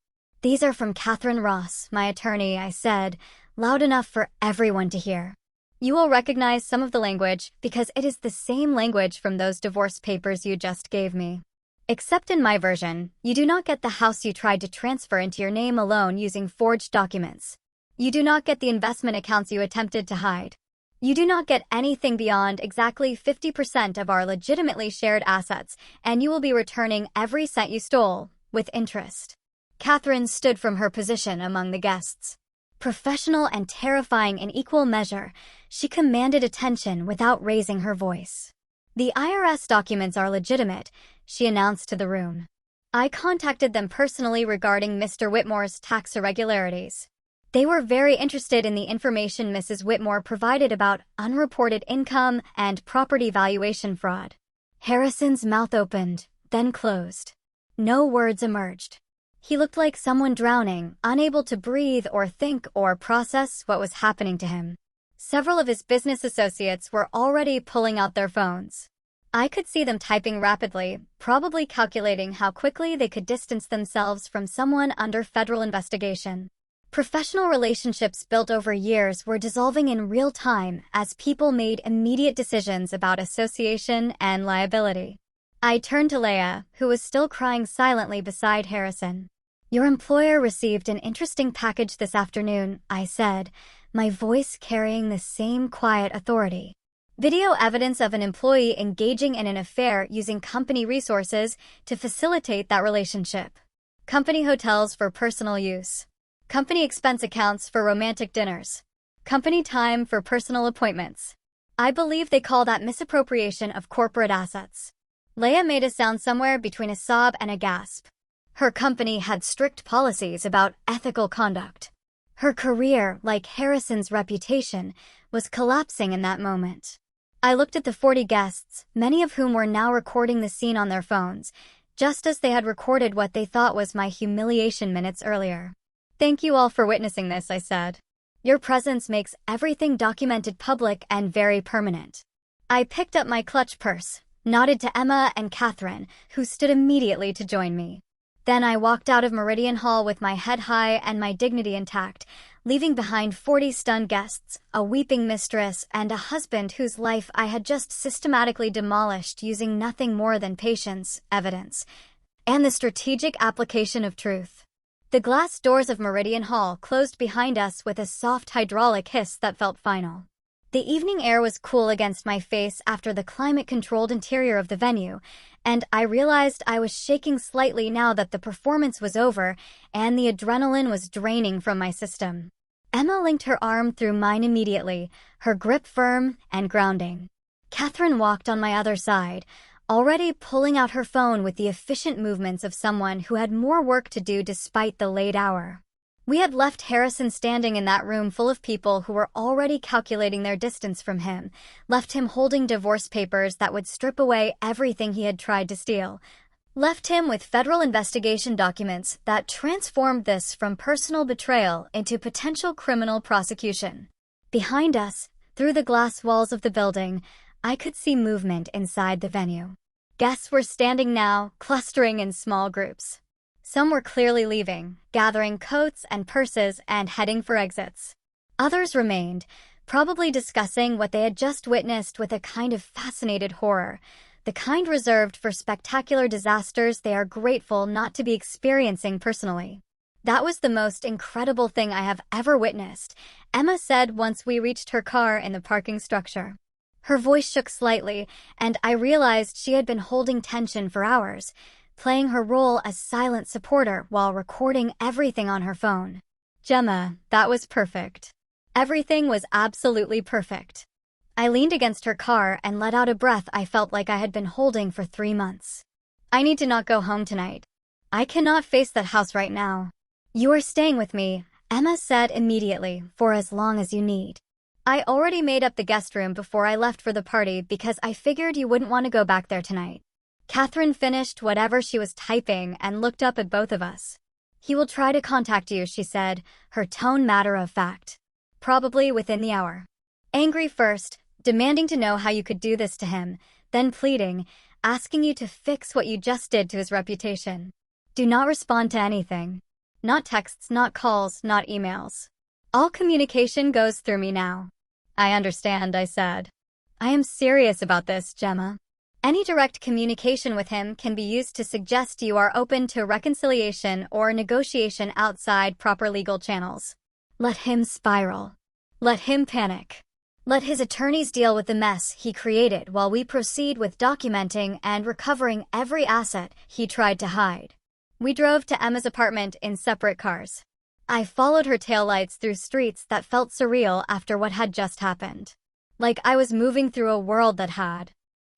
These are from Catherine Ross, my attorney, I said, loud enough for everyone to hear. You will recognize some of the language because it is the same language from those divorce papers you just gave me. Except in my version, you do not get the house you tried to transfer into your name alone using forged documents. You do not get the investment accounts you attempted to hide. You do not get anything beyond exactly 50% of our legitimately shared assets, and you will be returning every cent you stole, with interest. Catherine stood from her position among the guests. Professional and terrifying in equal measure, she commanded attention without raising her voice. The IRS documents are legitimate, she announced to the room. I contacted them personally regarding Mr. Whitmore's tax irregularities. They were very interested in the information Mrs. Whitmore provided about unreported income and property valuation fraud. Harrison's mouth opened, then closed. No words emerged. He looked like someone drowning, unable to breathe or think or process what was happening to him. Several of his business associates were already pulling out their phones. I could see them typing rapidly, probably calculating how quickly they could distance themselves from someone under federal investigation. Professional relationships built over years were dissolving in real time as people made immediate decisions about association and liability. I turned to Leia, who was still crying silently beside Harrison. "Your employer received an interesting package this afternoon," I said, my voice carrying the same quiet authority. Video evidence of an employee engaging in an affair using company resources to facilitate that relationship. Company hotels for personal use. Company expense accounts for romantic dinners. Company time for personal appointments. I believe they call that misappropriation of corporate assets. Leia made a sound somewhere between a sob and a gasp. Her company had strict policies about ethical conduct. Her career, like Harrison's reputation, was collapsing in that moment. I looked at the 40 guests, many of whom were now recording the scene on their phones, just as they had recorded what they thought was my humiliation minutes earlier. "Thank you all for witnessing this," I said. "Your presence makes everything documented public and very permanent." I picked up my clutch purse, nodded to Emma and Catherine, who stood immediately to join me. Then I walked out of Meridian Hall with my head high and my dignity intact, leaving behind 40 stunned guests, a weeping mistress, and a husband whose life I had just systematically demolished using nothing more than patience, evidence, and the strategic application of truth. The glass doors of Meridian Hall closed behind us with a soft hydraulic hiss that felt final. The evening air was cool against my face after the climate-controlled interior of the venue, and I realized I was shaking slightly now that the performance was over and the adrenaline was draining from my system. Emma linked her arm through mine immediately, her grip firm and grounding. Catherine walked on my other side, already pulling out her phone with the efficient movements of someone who had more work to do despite the late hour. We had left Harrison standing in that room full of people who were already calculating their distance from him, left him holding divorce papers that would strip away everything he had tried to steal, left him with federal investigation documents that transformed this from personal betrayal into potential criminal prosecution. Behind us, through the glass walls of the building, I could see movement inside the venue. Guests were standing now, clustering in small groups. Some were clearly leaving, gathering coats and purses and heading for exits. Others remained, probably discussing what they had just witnessed with a kind of fascinated horror, the kind reserved for spectacular disasters they are grateful not to be experiencing personally. "That was the most incredible thing I have ever witnessed," Emma said once we reached her car in the parking structure. Her voice shook slightly, and I realized she had been holding tension for hours, playing her role as silent supporter while recording everything on her phone. "Gemma, that was perfect. Everything was absolutely perfect." I leaned against her car and let out a breath I felt like I had been holding for 3 months. "I need to not go home tonight. I cannot face that house right now." "You are staying with me," Emma said immediately, "for as long as you need." "I already made up the guest room before I left for the party because I figured you wouldn't want to go back there tonight." Catherine finished whatever she was typing and looked up at both of us. "He will try to contact you," she said, her tone matter of fact. "Probably within the hour. Angry first, demanding to know how you could do this to him, then pleading, asking you to fix what you just did to his reputation. Do not respond to anything. Not texts, not calls, not emails. All communication goes through me now." "I understand," I said. "I am serious about this, Gemma. Any direct communication with him can be used to suggest you are open to reconciliation or negotiation outside proper legal channels. Let him spiral. Let him panic. Let his attorneys deal with the mess he created while we proceed with documenting and recovering every asset he tried to hide." We drove to Emma's apartment in separate cars. I followed her taillights through streets that felt surreal after what had just happened. Like I was moving through a world that had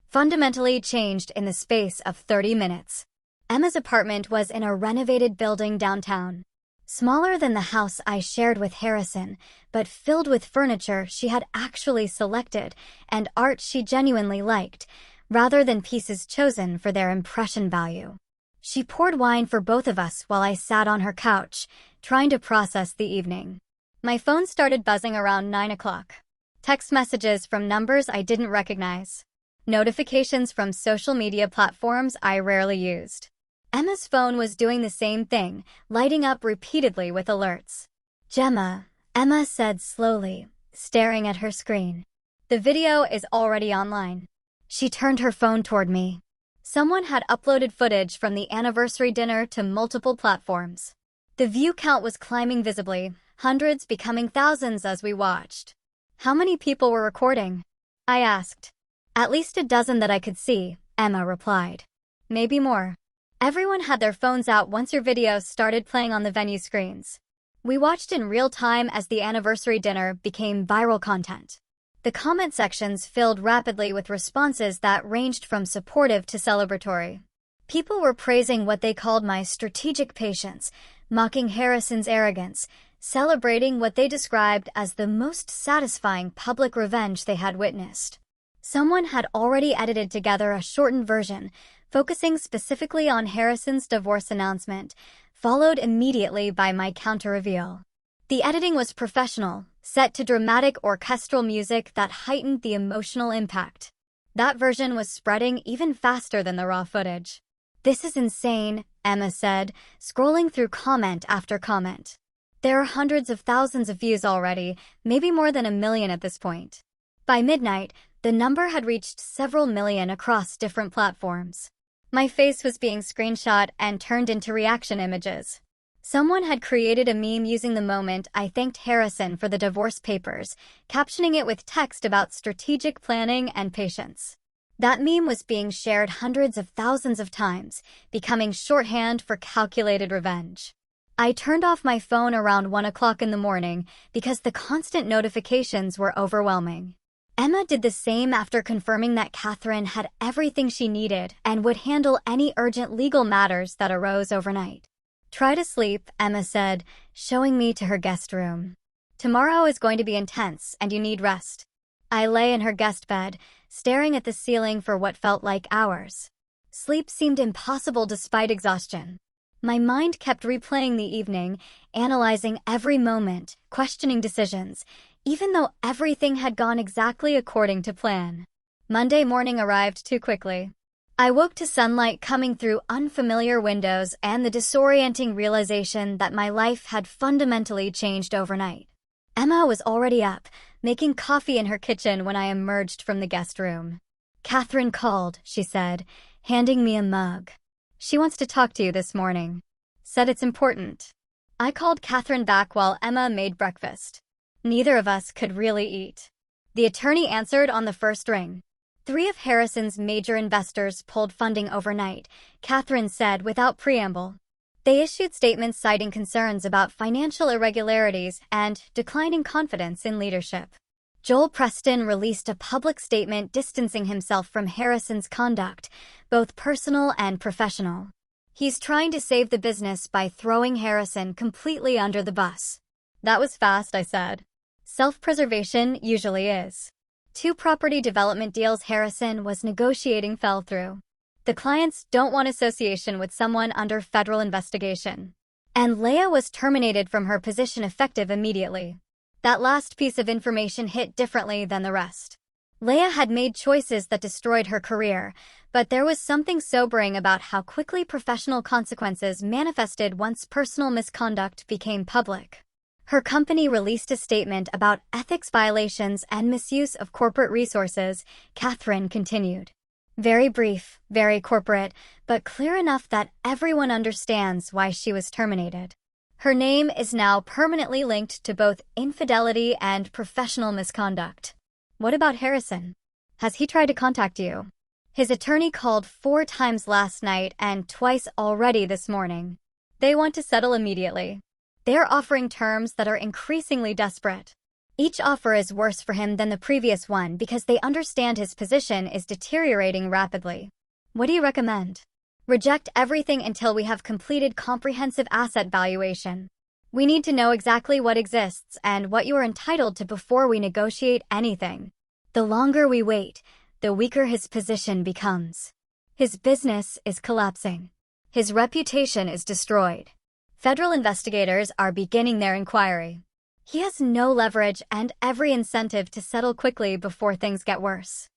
fundamentally changed in the space of 30 minutes. Emma's apartment was in a renovated building downtown. Smaller than the house I shared with Harrison, but filled with furniture she had actually selected and art she genuinely liked, rather than pieces chosen for their impression value. She poured wine for both of us while I sat on her couch, trying to process the evening. My phone started buzzing around 9 o'clock. Text messages from numbers I didn't recognize. notifications from social media platforms I rarely used. Emma's phone was doing the same thing, lighting up repeatedly with alerts. "Gemma," Emma said slowly, staring at her screen. "The video is already online." She turned her phone toward me. Someone had uploaded footage from the anniversary dinner to multiple platforms. The view count was climbing visibly, hundreds becoming thousands as we watched. "How many people were recording?" I asked. "At least a dozen that I could see," Emma replied. "Maybe more." Everyone had their phones out once your video started playing on the venue screens. We watched in real time as the anniversary dinner became viral content. The comment sections filled rapidly with responses that ranged from supportive to celebratory. People were praising what they called my strategic patience, mocking Harrison's arrogance, celebrating what they described as the most satisfying public revenge they had witnessed. Someone had already edited together a shortened version, focusing specifically on Harrison's divorce announcement, followed immediately by my counter-reveal. The editing was professional, set to dramatic orchestral music that heightened the emotional impact. That version was spreading even faster than the raw footage. "This is insane," Emma said, scrolling through comment after comment. "There are hundreds of thousands of views already, maybe more than 1 million at this point." By midnight, the number had reached several million across different platforms. My face was being screenshot and turned into reaction images. Someone had created a meme using the moment I thanked Harrison for the divorce papers, captioning it with text about strategic planning and patience. That meme was being shared hundreds of thousands of times, becoming shorthand for calculated revenge. I turned off my phone around 1 o'clock in the morning because the constant notifications were overwhelming. Emma did the same after confirming that Catherine had everything she needed and would handle any urgent legal matters that arose overnight. "Try to sleep," Emma said, showing me to her guest room. "Tomorrow is going to be intense and you need rest." I lay in her guest bed, staring at the ceiling for what felt like hours. Sleep seemed impossible despite exhaustion. My mind kept replaying the evening, analyzing every moment, questioning decisions, even though everything had gone exactly according to plan. Monday morning arrived too quickly. I woke to sunlight coming through unfamiliar windows and the disorienting realization that my life had fundamentally changed overnight. Emma was already up, making coffee in her kitchen when I emerged from the guest room. "Catherine called," she said, handing me a mug. "She wants to talk to you this morning. Said it's important." I called Catherine back while Emma made breakfast. Neither of us could really eat. The attorney answered on the first ring. 3 of Harrison's major investors pulled funding overnight, Catherine said without preamble. They issued statements citing concerns about financial irregularities and declining confidence in leadership. Joel Preston released a public statement distancing himself from Harrison's conduct, both personal and professional. He's trying to save the business by throwing Harrison completely under the bus. That was fast, I said. Self-preservation usually is. 2 property development deals Harrison was negotiating fell through. The clients don't want association with someone under federal investigation. And Leah was terminated from her position effective immediately. That last piece of information hit differently than the rest. Leah had made choices that destroyed her career, but there was something sobering about how quickly professional consequences manifested once personal misconduct became public. Her company released a statement about ethics violations and misuse of corporate resources, Catherine continued. Very brief, very corporate, but clear enough that everyone understands why she was terminated. Her name is now permanently linked to both infidelity and professional misconduct. What about Harrison? Has he tried to contact you? His attorney called 4 times last night and twice already this morning. They want to settle immediately. They're offering terms that are increasingly desperate. Each offer is worse for him than the previous one because they understand his position is deteriorating rapidly. What do you recommend? Reject everything until we have completed comprehensive asset valuation. We need to know exactly what exists and what you are entitled to before we negotiate anything. The longer we wait, the weaker his position becomes. His business is collapsing. His reputation is destroyed. Federal investigators are beginning their inquiry. He has no leverage and every incentive to settle quickly before things get worse.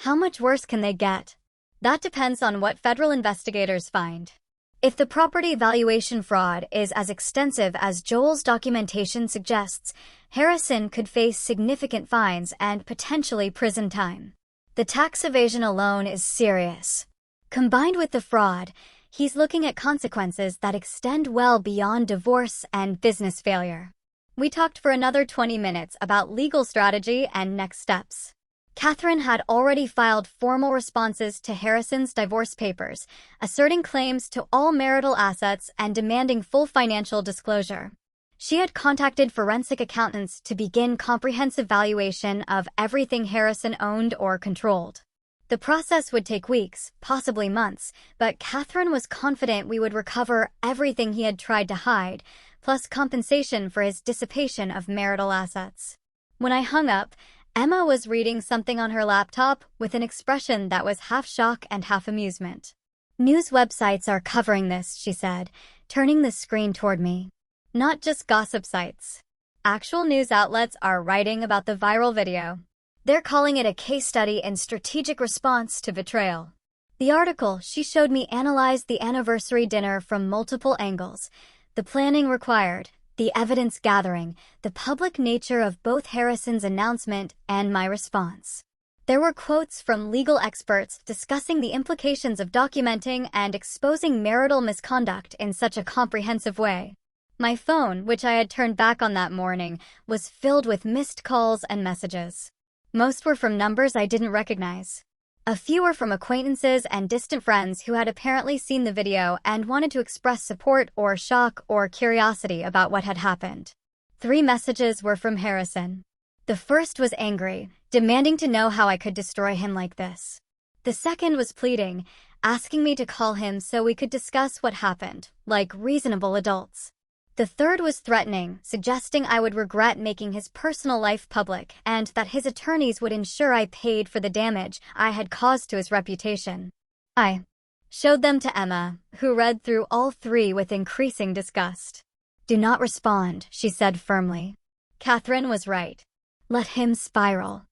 How much worse can they get? That depends on what federal investigators find. If the property valuation fraud is as extensive as Joel's documentation suggests, Harrison could face significant fines and potentially prison time. The tax evasion alone is serious. Combined with the fraud, he's looking at consequences that extend well beyond divorce and business failure. We talked for another 20 minutes about legal strategy and next steps. Catherine had already filed formal responses to Harrison's divorce papers, asserting claims to all marital assets and demanding full financial disclosure. She had contacted forensic accountants to begin comprehensive valuation of everything Harrison owned or controlled. The process would take weeks, possibly months, but Catherine was confident we would recover everything he had tried to hide, plus compensation for his dissipation of marital assets. When I hung up, Emma was reading something on her laptop with an expression that was half shock and half amusement. "News websites are covering this," she said, turning the screen toward me. "Not just gossip sites. Actual news outlets are writing about the viral video. They're calling it a case study in strategic response to betrayal." The article she showed me analyzed the anniversary dinner from multiple angles: the planning required, the evidence gathering, the public nature of both Harrison's announcement and my response. There were quotes from legal experts discussing the implications of documenting and exposing marital misconduct in such a comprehensive way. My phone, which I had turned back on that morning, was filled with missed calls and messages. Most were from numbers I didn't recognize. A few were from acquaintances and distant friends who had apparently seen the video and wanted to express support or shock or curiosity about what had happened. 3 messages were from Harrison. The first was angry, demanding to know how I could destroy him like this. The second was pleading, asking me to call him so we could discuss what happened, like reasonable adults. The third was threatening, suggesting I would regret making his personal life public and that his attorneys would ensure I paid for the damage I had caused to his reputation. I showed them to Emma, who read through all 3 with increasing disgust. "Do not respond," she said firmly. Catherine was right. Let him spiral.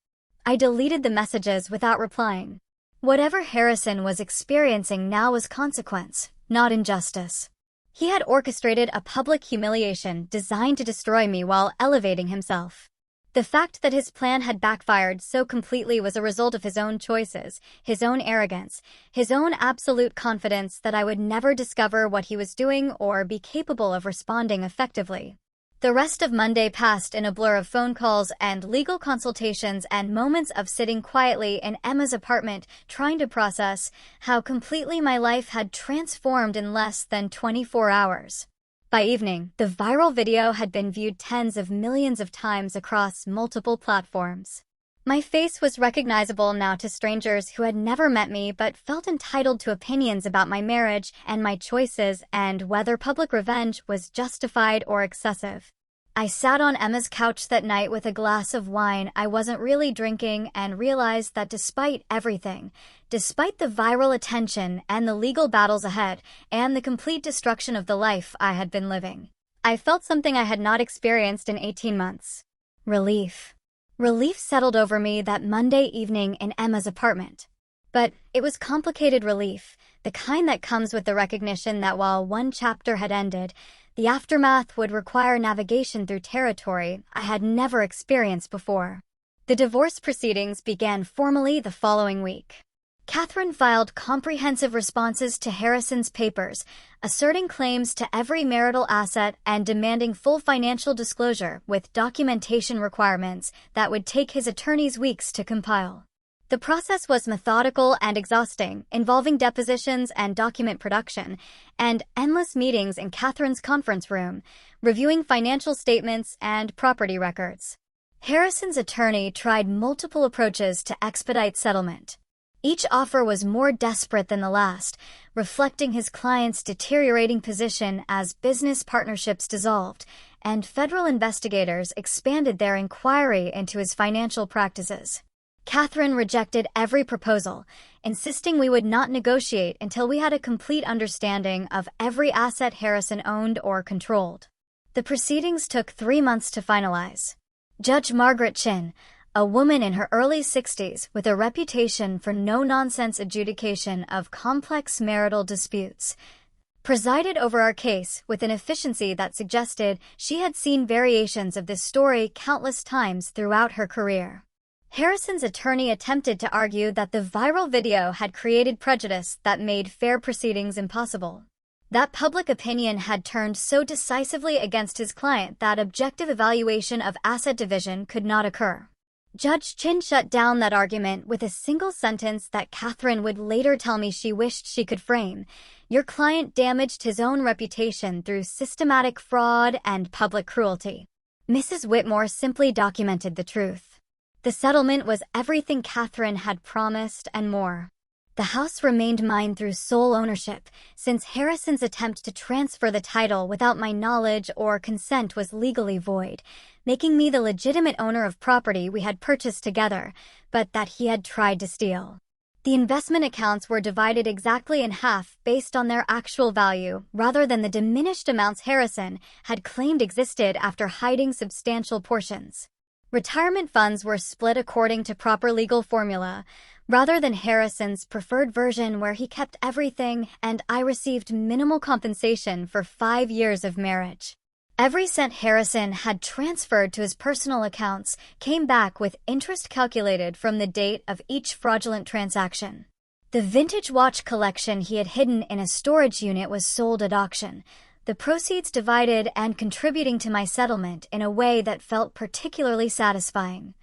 I deleted the messages without replying. Whatever Harrison was experiencing now was consequence, not injustice. He had orchestrated a public humiliation designed to destroy me while elevating himself. The fact that his plan had backfired so completely was a result of his own choices, his own arrogance, his own absolute confidence that I would never discover what he was doing or be capable of responding effectively. The rest of Monday passed in a blur of phone calls and legal consultations and moments of sitting quietly in Emma's apartment trying to process how completely my life had transformed in less than 24 hours. By evening, the viral video had been viewed tens of millions of times across multiple platforms. My face was recognizable now to strangers who had never met me but felt entitled to opinions about my marriage and my choices and whether public revenge was justified or excessive. I sat on Emma's couch that night with a glass of wine I wasn't really drinking and realized that despite everything, despite the viral attention and the legal battles ahead and the complete destruction of the life I had been living, I felt something I had not experienced in 18 months. Relief. Relief settled over me that Monday evening in Emma's apartment. But it was complicated relief, the kind that comes with the recognition that while one chapter had ended, the aftermath would require navigation through territory I had never experienced before. The divorce proceedings began formally the following week. Catherine filed comprehensive responses to Harrison's papers, asserting claims to every marital asset and demanding full financial disclosure with documentation requirements that would take his attorneys weeks to compile. The process was methodical and exhausting, involving depositions and document production, and endless meetings in Catherine's conference room, reviewing financial statements and property records. Harrison's attorney tried multiple approaches to expedite settlement. Each offer was more desperate than the last, reflecting his client's deteriorating position as business partnerships dissolved, and federal investigators expanded their inquiry into his financial practices. Catherine rejected every proposal, insisting we would not negotiate until we had a complete understanding of every asset Harrison owned or controlled. The proceedings took 3 months to finalize. Judge Margaret Chin, a woman in her early 60s with a reputation for no-nonsense adjudication of complex marital disputes, presided over our case with an efficiency that suggested she had seen variations of this story countless times throughout her career. Harrison's attorney attempted to argue that the viral video had created prejudice that made fair proceedings impossible. That public opinion had turned so decisively against his client that objective evaluation of asset division could not occur. Judge Chin shut down that argument with a single sentence that Catherine would later tell me she wished she could frame. Your client damaged his own reputation through systematic fraud and public cruelty. Mrs. Whitmore simply documented the truth. The settlement was everything Catherine had promised and more. The house remained mine through sole ownership, since Harrison's attempt to transfer the title without my knowledge or consent was legally void, making me the legitimate owner of property we had purchased together, but that he had tried to steal. The investment accounts were divided exactly in half based on their actual value, rather than the diminished amounts Harrison had claimed existed after hiding substantial portions. Retirement funds were split according to proper legal formula, rather than Harrison's preferred version where he kept everything and I received minimal compensation for 5 years of marriage. Every cent Harrison had transferred to his personal accounts came back with interest calculated from the date of each fraudulent transaction. The vintage watch collection he had hidden in a storage unit was sold at auction, the proceeds divided and contributing to my settlement in a way that felt particularly satisfying.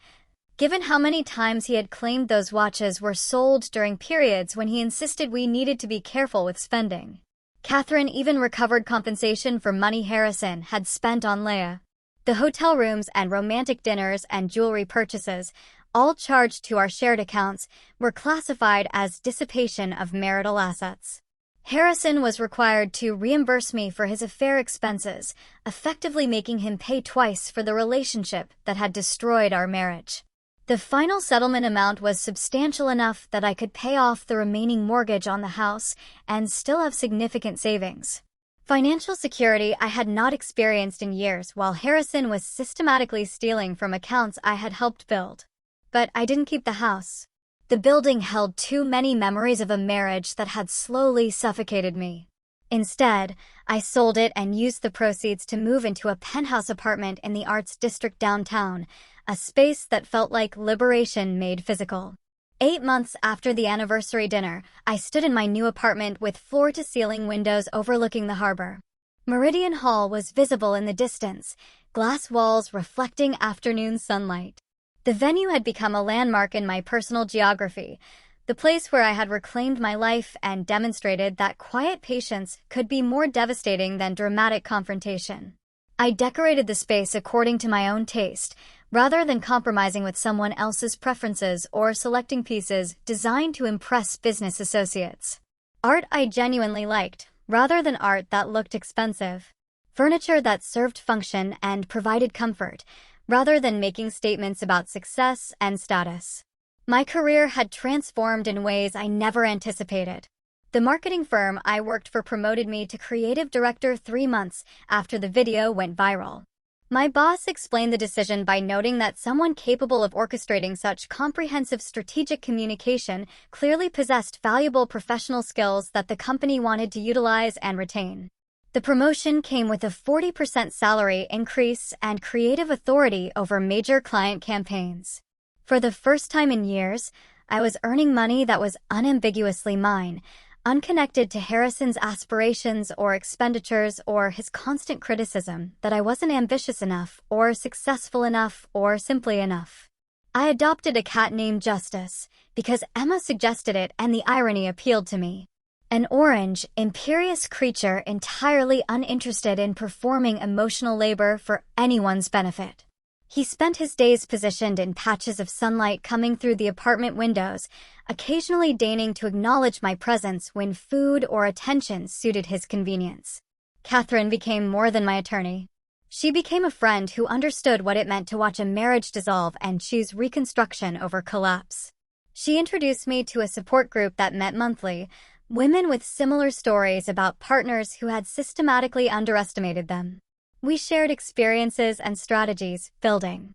Given how many times he had claimed those watches were sold during periods when he insisted we needed to be careful with spending. Catherine even recovered compensation for money Harrison had spent on Leah. The hotel rooms and romantic dinners and jewelry purchases, all charged to our shared accounts, were classified as dissipation of marital assets. Harrison was required to reimburse me for his affair expenses, effectively making him pay twice for the relationship that had destroyed our marriage. The final settlement amount was substantial enough that I could pay off the remaining mortgage on the house and still have significant savings. Financial security I had not experienced in years while Harrison was systematically stealing from accounts I had helped build. But I didn't keep the house. The building held too many memories of a marriage that had slowly suffocated me. Instead, I sold it and used the proceeds to move into a penthouse apartment in the Arts District downtown, a space that felt like liberation made physical. 8 months after the anniversary dinner, I stood in my new apartment with floor-to-ceiling windows overlooking the harbor. Meridian Hall was visible in the distance, glass walls reflecting afternoon sunlight. The venue had become a landmark in my personal geography, the place where I had reclaimed my life and demonstrated that quiet patience could be more devastating than dramatic confrontation. I decorated the space according to my own taste, rather than compromising with someone else's preferences or selecting pieces designed to impress business associates. Art I genuinely liked, rather than art that looked expensive. Furniture that served function and provided comfort, rather than making statements about success and status. My career had transformed in ways I never anticipated. The marketing firm I worked for promoted me to creative director 3 months after the video went viral. My boss explained the decision by noting that someone capable of orchestrating such comprehensive strategic communication clearly possessed valuable professional skills that the company wanted to utilize and retain. The promotion came with a 40% salary increase and creative authority over major client campaigns. For the first time in years, I was earning money that was unambiguously mine, unconnected to Harrison's aspirations or expenditures or his constant criticism that I wasn't ambitious enough or successful enough or simply enough. I adopted a cat named Justice because Emma suggested it and the irony appealed to me. An orange, imperious creature entirely uninterested in performing emotional labor for anyone's benefit. He spent his days positioned in patches of sunlight coming through the apartment windows, occasionally deigning to acknowledge my presence when food or attention suited his convenience. Catherine became more than my attorney. She became a friend who understood what it meant to watch a marriage dissolve and choose reconstruction over collapse. She introduced me to a support group that met monthly, women with similar stories about partners who had systematically underestimated them. We shared experiences and strategies, building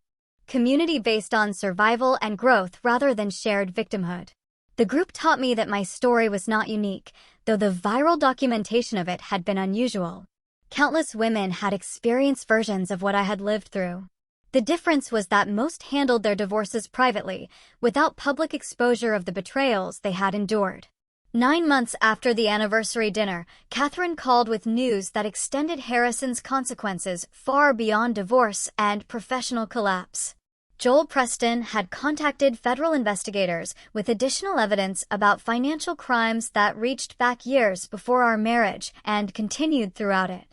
community based on survival and growth rather than shared victimhood. The group taught me that my story was not unique, though the viral documentation of it had been unusual. Countless women had experienced versions of what I had lived through. The difference was that most handled their divorces privately, without public exposure of the betrayals they had endured. 9 months after the anniversary dinner, Catherine called with news that extended Harrison's consequences far beyond divorce and professional collapse. Joel Preston had contacted federal investigators with additional evidence about financial crimes that reached back years before our marriage and continued throughout it.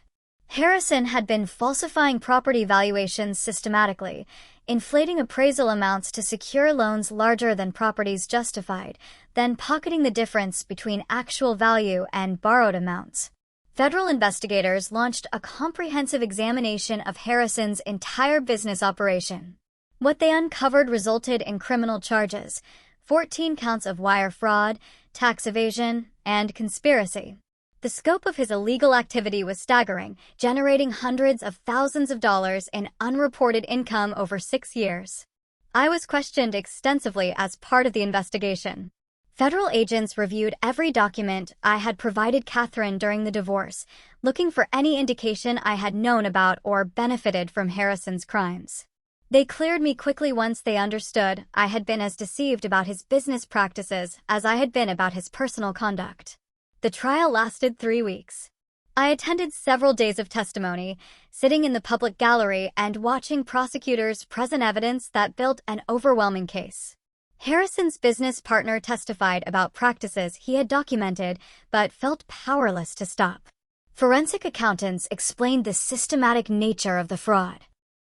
Harrison had been falsifying property valuations systematically, inflating appraisal amounts to secure loans larger than properties justified, then pocketing the difference between actual value and borrowed amounts. Federal investigators launched a comprehensive examination of Harrison's entire business operation. What they uncovered resulted in criminal charges: 14 counts of wire fraud, tax evasion, and conspiracy. The scope of his illegal activity was staggering, generating hundreds of thousands of dollars in unreported income over 6 years. I was questioned extensively as part of the investigation. Federal agents reviewed every document I had provided Catherine during the divorce, looking for any indication I had known about or benefited from Harrison's crimes. They cleared me quickly once they understood I had been as deceived about his business practices as I had been about his personal conduct. The trial lasted 3 weeks. I attended several days of testimony, sitting in the public gallery and watching prosecutors present evidence that built an overwhelming case. Harrison's business partner testified about practices he had documented but felt powerless to stop. Forensic accountants explained the systematic nature of the fraud.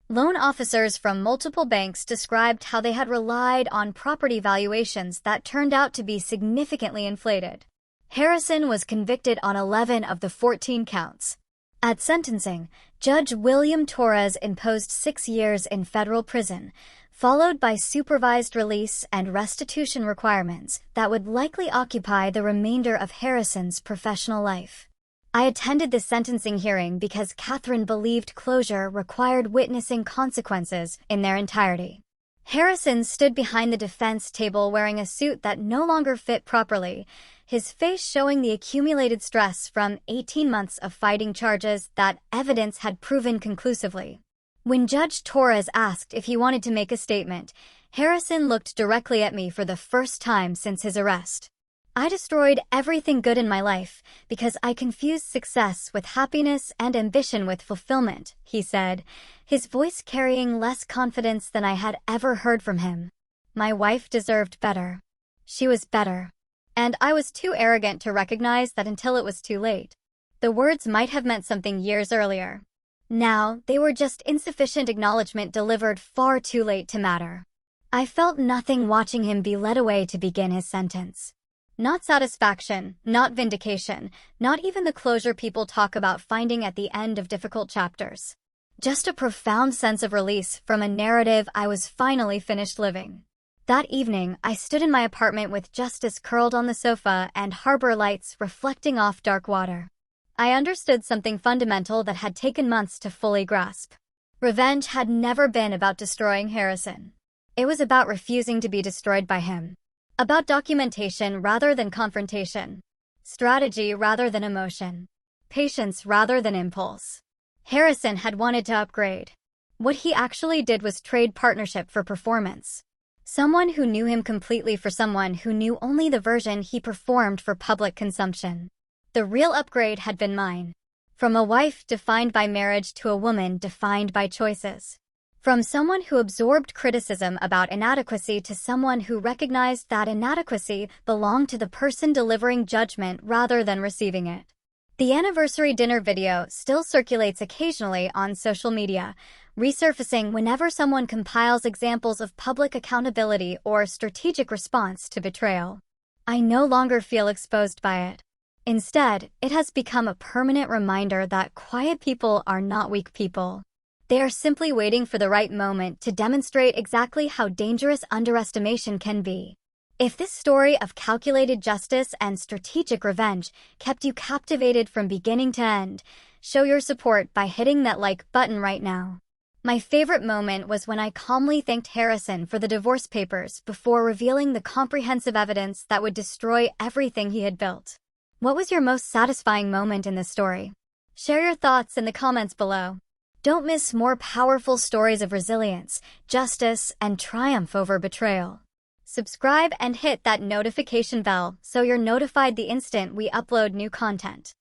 Loan officers from multiple banks described how they had relied on property valuations that turned out to be significantly inflated. Harrison was convicted on 11 of the 14 counts. At sentencing, Judge William Torres imposed 6 years in federal prison, followed by supervised release and restitution requirements that would likely occupy the remainder of Harrison's professional life. I attended the sentencing hearing because Catherine believed closure required witnessing consequences in their entirety. Harrison stood behind the defense table wearing a suit that no longer fit properly, his face showing the accumulated stress from 18 months of fighting charges that evidence had proven conclusively. When Judge Torres asked if he wanted to make a statement, Harrison looked directly at me for the first time since his arrest. I destroyed everything good in my life because I confused success with happiness and ambition with fulfillment, he said, his voice carrying less confidence than I had ever heard from him. My wife deserved better. She was better. And I was too arrogant to recognize that until it was too late. The words might have meant something years earlier. Now, they were just insufficient acknowledgement delivered far too late to matter. I felt nothing watching him be led away to begin his sentence. Not satisfaction, not vindication, not even the closure people talk about finding at the end of difficult chapters. Just a profound sense of release from a narrative I was finally finished living. That evening, I stood in my apartment with Justice curled on the sofa and harbor lights reflecting off dark water. I understood something fundamental that had taken months to fully grasp. Revenge had never been about destroying Harrison. It was about refusing to be destroyed by him. About documentation rather than confrontation. Strategy rather than emotion. Patience rather than impulse. Harrison had wanted to upgrade. What he actually did was trade partnership for performance. Someone who knew him completely for someone who knew only the version he performed for public consumption. The real upgrade had been mine. From a wife defined by marriage to a woman defined by choices. From someone who absorbed criticism about inadequacy to someone who recognized that inadequacy belonged to the person delivering judgment rather than receiving it. The anniversary dinner video still circulates occasionally on social media, resurfacing whenever someone compiles examples of public accountability or strategic response to betrayal. I no longer feel exposed by it. Instead, it has become a permanent reminder that quiet people are not weak people. They are simply waiting for the right moment to demonstrate exactly how dangerous underestimation can be. If this story of calculated justice and strategic revenge kept you captivated from beginning to end, show your support by hitting that like button right now. My favorite moment was when I calmly thanked Harrison for the divorce papers before revealing the comprehensive evidence that would destroy everything he had built. What was your most satisfying moment in this story? Share your thoughts in the comments below. Don't miss more powerful stories of resilience, justice, and triumph over betrayal. Subscribe and hit that notification bell so you're notified the instant we upload new content.